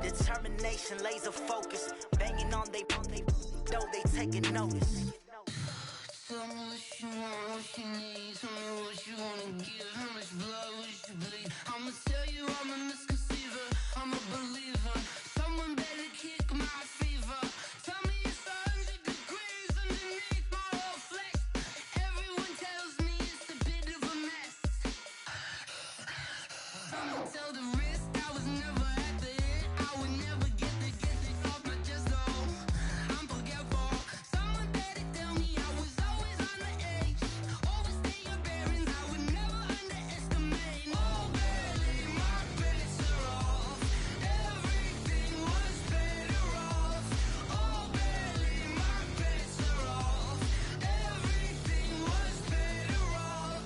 Determination, laser focus. Banging on they door, they taking notice. Tell me what you want, what you need. Tell me what you wanna give. How much blood would you bleed? I'ma tell you I'm a misconceiver. I'm a believer. Someone better kick my fever. Tell me it's 100 degrees underneath my whole flesh. Everyone tells me it's a bit of a mess. I'ma tell the risk I was never at the end. I would never get it off my chest though. I'm forgetful. Someone better tell me I was always on the edge. Overstay your bearings, I would never underestimate. Oh, barely, my bets are off. Everything was better off. Oh, barely, my bets are off. Everything was better off.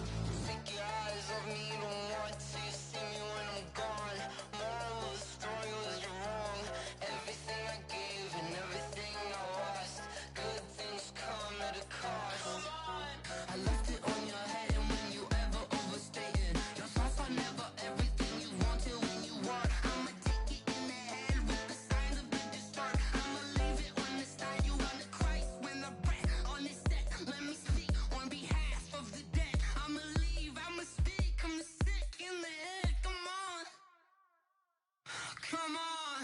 Take your eyes off me, don't want to see me when I'm gone. Moral of the story was you're wrong. Everything I gave and everything I lost. Good things come at a cost. I left it on your head and when you ever overstated. Your thoughts are never everything you wanted when you want. I'ma take it in the head with the signs of the distort. I'ma leave it on the side. You on the Christ when the breath on this set. Let me speak on behalf of the dead. I'ma leave, I'ma speak. I'm sick in the head. Come on. Come on.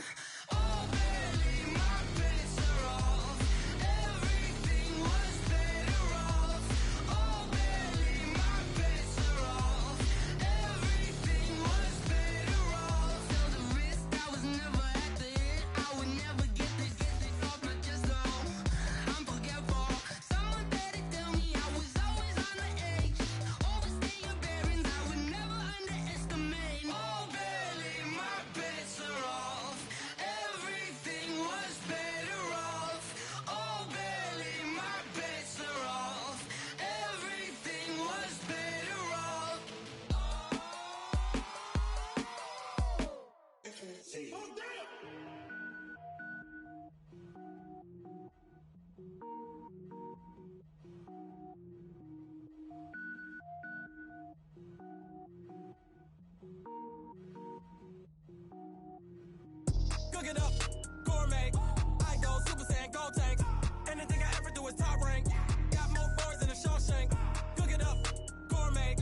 Oh, barely, my bets are off. Everything was better off. Oh, barely, my bets are off. Everything was better off. Till the risk I was never at the end. I would never get it off my chest though. I'm forgetful. Someone better tell me I was always on the edge. Overstay your bearings, I would never underestimate. Oh, barely, my bets are off. Everything was better off. Oh, barely, my bets are off. Everything was better off. Cook it up, gourmet. I go Super Saiyan, gold tank. Anything I ever do is top rank. Got more boards than a Shawshank. Cook it up, gourmet.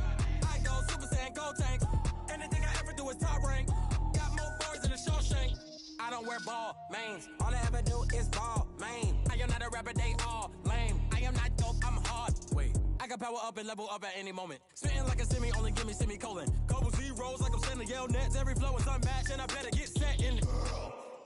I go Super Saiyan, gold tank. Anything I ever do is top rank. Got more boards than a Shawshank. I don't wear ball mains. All I ever do is ball main. I am not a rapper, they all lame. I am not dope, I'm hard. Wait, I can power up and level up at any moment. Spitting like a semi, only give me semicolon. Couple zeros like I'm sending yell nets. Every flow is unmatched and I better get set in.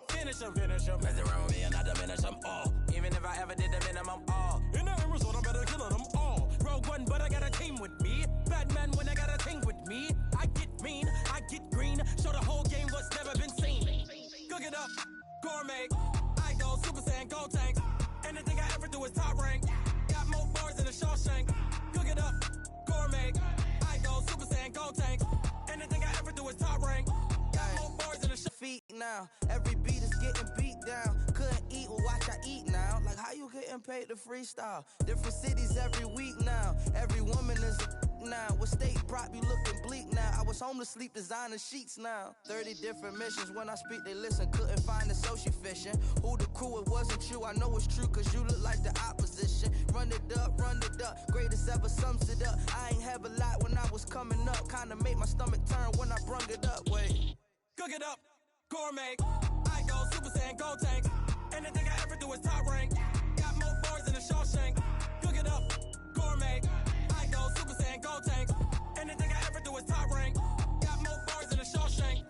Finish them. Mess around with me and I diminish them all. Even if I ever did the minimum, all. In the end result, I'm better killing them all. Rogue One, but I got a team with me. Batman when I got a team with me. I get mean, I get green. Show the whole game what's never been seen. Cook it up, gourmet. I go Super Saiyan, gold tank. Anything I ever do is top rank. Got more bars than a Shawshank. Cook it up, gourmet. I go Super Saiyan, gold tank. Anything I ever do is top rank. Got more bars than a Feet now, every beat is getting beat down. Couldn't eat, well watch I eat now. Like how you getting paid to freestyle. Different cities every week now. Every woman is a now. What state prop you looking bleak now? I was home to sleep, designer sheets now. 30 different missions. When I speak, they listen. Couldn't find it, so she fishing. Who the crew? It wasn't you. I know it's true, cause you look like the opposition. Run it up, run it up. Greatest ever sums it up. I ain't have a lot when I was coming up. Kinda made my stomach turn when I brung it up. Wait. Cook it up, gourmet. I go Super Saiyan, gold tank. Anything I ever do is top rank. Got more bars than a Shawshank. Cook it up, gourmet. I go Super Saiyan, gold tank. Anything I ever do is top rank. Got more bars than a Shawshank.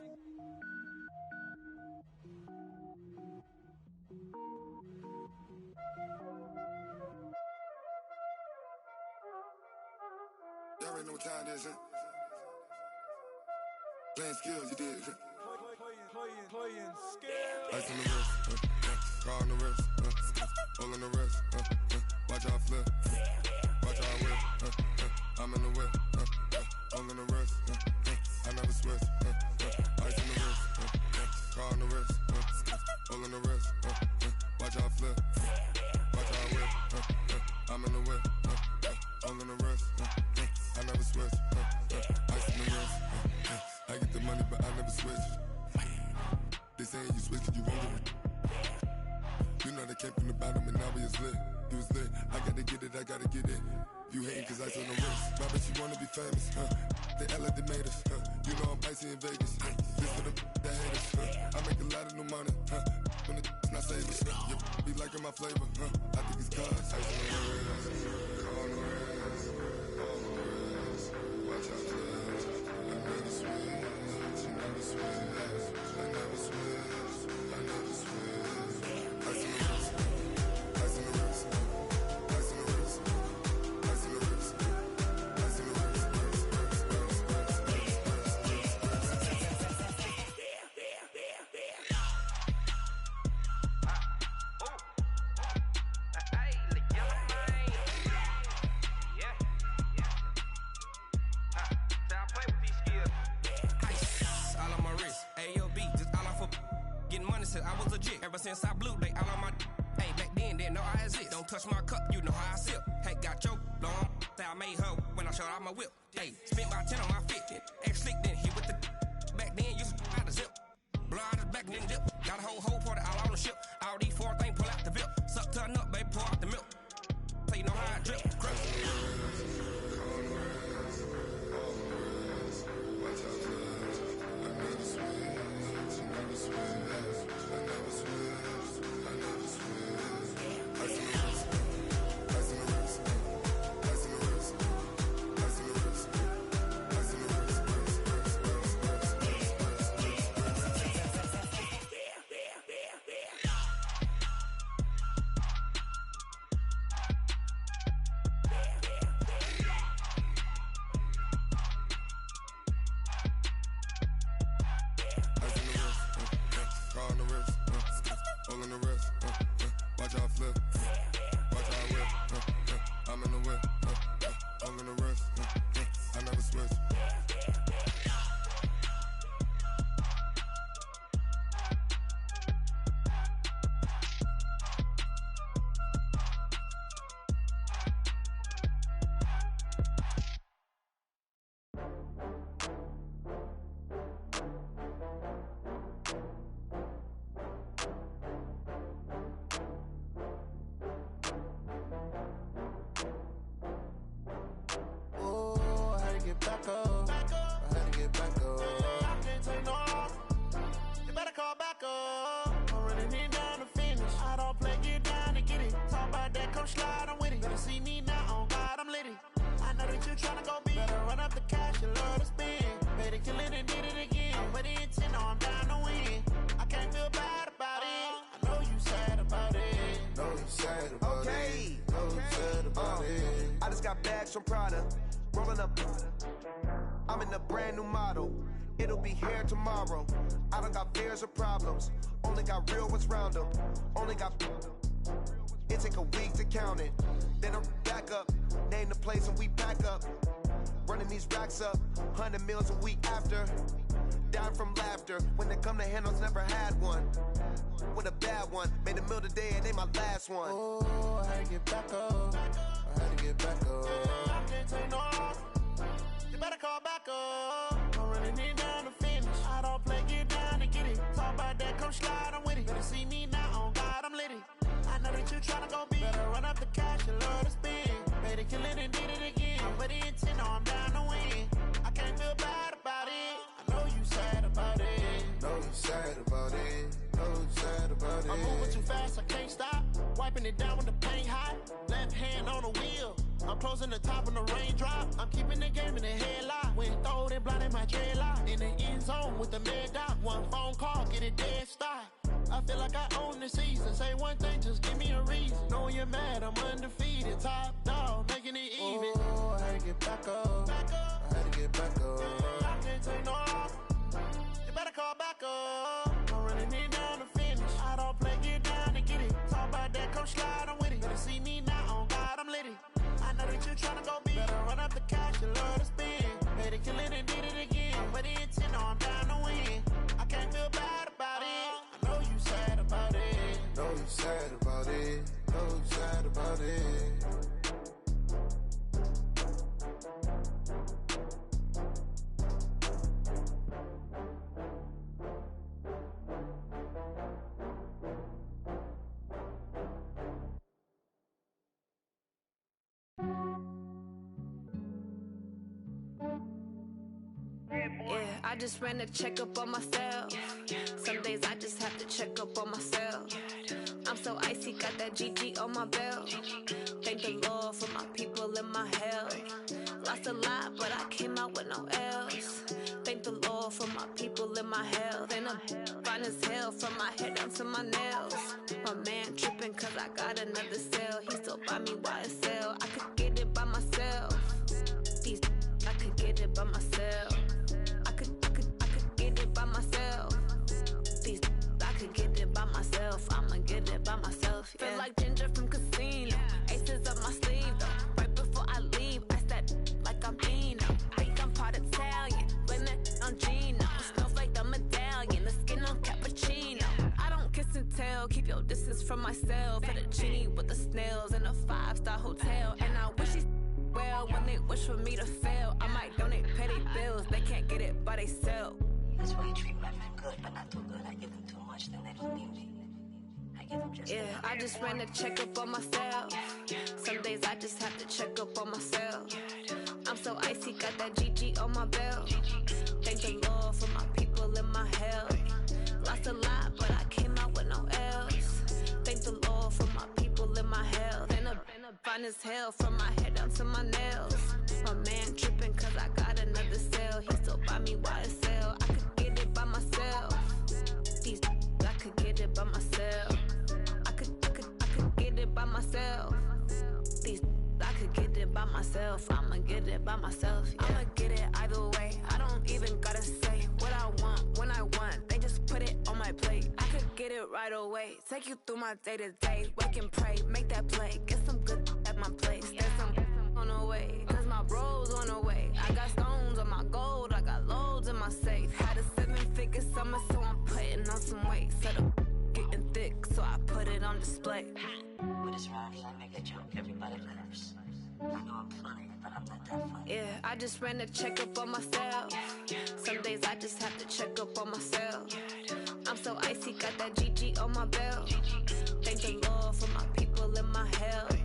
Y'all already know what time it is, huh? Playing skills, you did. Playing skills. Ice on the wrist, car on the wrist, hole in the wrist, watch how I flip, watch how I whip, I'm in the whip, hole in the wrist, I never switch, ice on the wrist, car on the wrist, hole in the wrist, watch how I flip, watch how I whip, I'm in the whip, hole in the wrist, I never switch, ice on the wrist, I get the money but I never switch. They saying you switch it, you won't get it. You know they came from the bottom and now we is lit. You was lit, I gotta get it, I gotta get it. You hating cause ice on the wrist. Robert, you wanna be famous, They Ella, they made us, You know I'm icy in Vegas, This for the that haters, I make a lot of new money, When the not savers, You be liking my flavor, I think it's cause ice on the wrist, on the wrist, on the wrist. Watch out, please. I never switch, you never switch. I never switch, I never switch. Ice in the wrist, ice in the wrist, ice in the wrist, ice in the wrist, ice in the wrist, I was legit ever since I blew they all on my hey back then didn't know I exist. Don't touch my cup, you know how I sip. Hey, got your long that I made her when I showed out my whip. Hey, spent about 10 on my fit. Ex slick then hit with the back then used to out the zip. Blow out his back then dip. Got a whole party all on the ship. All these four things pull out the VIP. Suck turn up, baby, pour out the milk. So you know how I drip. Crush. From Prada, rolling up. I'm in a brand new model. It'll be here tomorrow. I don't got fears or problems. Only got real ones round them. Only got. It take a week to count it. Then I'm back up. Name the place and we back up. Running these racks up. 100 meals a week after. dying from laughter. When they come to handles, never had one. With a bad one, made a meal today and they my last one. Oh, I had to get back up. I had to get back up. I can't take no off. You better call back up. I'm running it down to finish. I don't play, get down to get it. Talk about that, come slide, I'm with it. Better see me now, on God, I'm lit it. I know that you tryna go big. Better run up the cash and love to spend. Made it, kill it, and did it again. But the intent, no, I'm down to win. I can't feel bad about it. I know you sad about it. Know you sad about it. Know you sad about it. I'm moving too fast, I can't stop. Wiping it down with the paint hot. Left hand on the wheel. I'm closing the top when the raindrop. I'm keeping the game in the headlock. When throwed and blinded my dreadlock. In the end zone with the mad dot. One phone call, get it dead stop. I feel like I own the season. Say one thing, just give me a reason. Knowing you're mad, I'm undefeated. Top dog, making it even. Oh, I had to get back up. I had to get back up. I can't take no off. You better call back up. I'm running it down to finish. I don't play, get down to get it. Talk about that, come slide, I'm with it. Better see me now, on God, I'm lit it. I know that you tryna go big. Better run up the cash and love to spend. Made it, kill it, and did it again. But the intent, no, I'm down to win. I can't feel bad about it. I know you sad about it. Know you sad about it. Know you sad about it. Yeah, I just ran a checkup on myself. Some days I just have to check up on myself. I'm so icy, got that GG on my belt. Thank the Lord for my people in my health. Lost a lot, but I came out with no L's. Thank the Lord for my people in my health. And I'm fine as hell from my head down to my nails. My man tripping cause I got another cell. He still buy me YSL. I could get it by myself. These I could get it by myself. I could get it by myself. These I could get it by myself. I'ma get it by myself. Yeah. Feel like Ginger from Casino. Aces up my sleeve though. Right before I leave, I step like I'm Dino. Think I'm part Italian. Blame it on Gino. Smells like the medallion. The skin on cappuccino. I don't kiss and tell. Keep your distance from myself. For the genie with the snails in a 5-star hotel. And I wish he's well when they wish for me to fail. I might donate petty bills. They can't get it by they sell. That's why you treat women good, but not too good. I give them too much, then they don't need me. I give them just enough. I just ran a checkup on myself. Some days I just have to check up on myself. I'm so icy, got that GG on my belt. Thank the Lord for my people in my health. Lost a lot, but I came out with no L's. Thank the Lord for my people in my health. And I'm fine as hell from my head down to my nails. My man tripping cause I got another cell. He still buy me YSL. I could get it by myself. These I could get it by myself. I could get it by myself. These I could get it by myself. I'ma get it by myself. Yeah. I'ma get it either way. I don't even gotta say what I want when I want. They just put it on my plate. I could get it right away. Take you through my day to day. Wake and pray, make that play. Get some good at my place. There's some on the way. Cause my bro's on the way. I got stones on my gold. I got loads in my safe. Had a 7-figure summer, so I'm putting on some weight. Set up getting thick, so I put it on display. With this rhyme, I make a joke, everybody laughs. I know I'm funny, but I'm not that funny. Yeah, I just ran a checkup on myself. Some days I just have to check up on myself. I'm so icy, got that GG on my belt. Thank the Lord for my people in my health.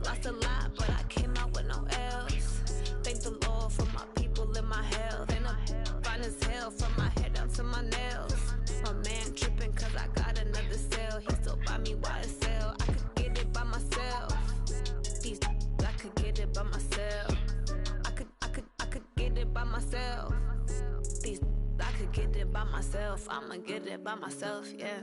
Lost a lot, but I came out with no L's. Thank the Lord for my people in my health. And I'm fine as hell from my head down to my nails. My man tripping cause I got another cell. He still buy me YSL. I could get it by myself. These I could get it by myself. I could get it by myself. These I could get it by myself. I'ma get it by myself, yeah.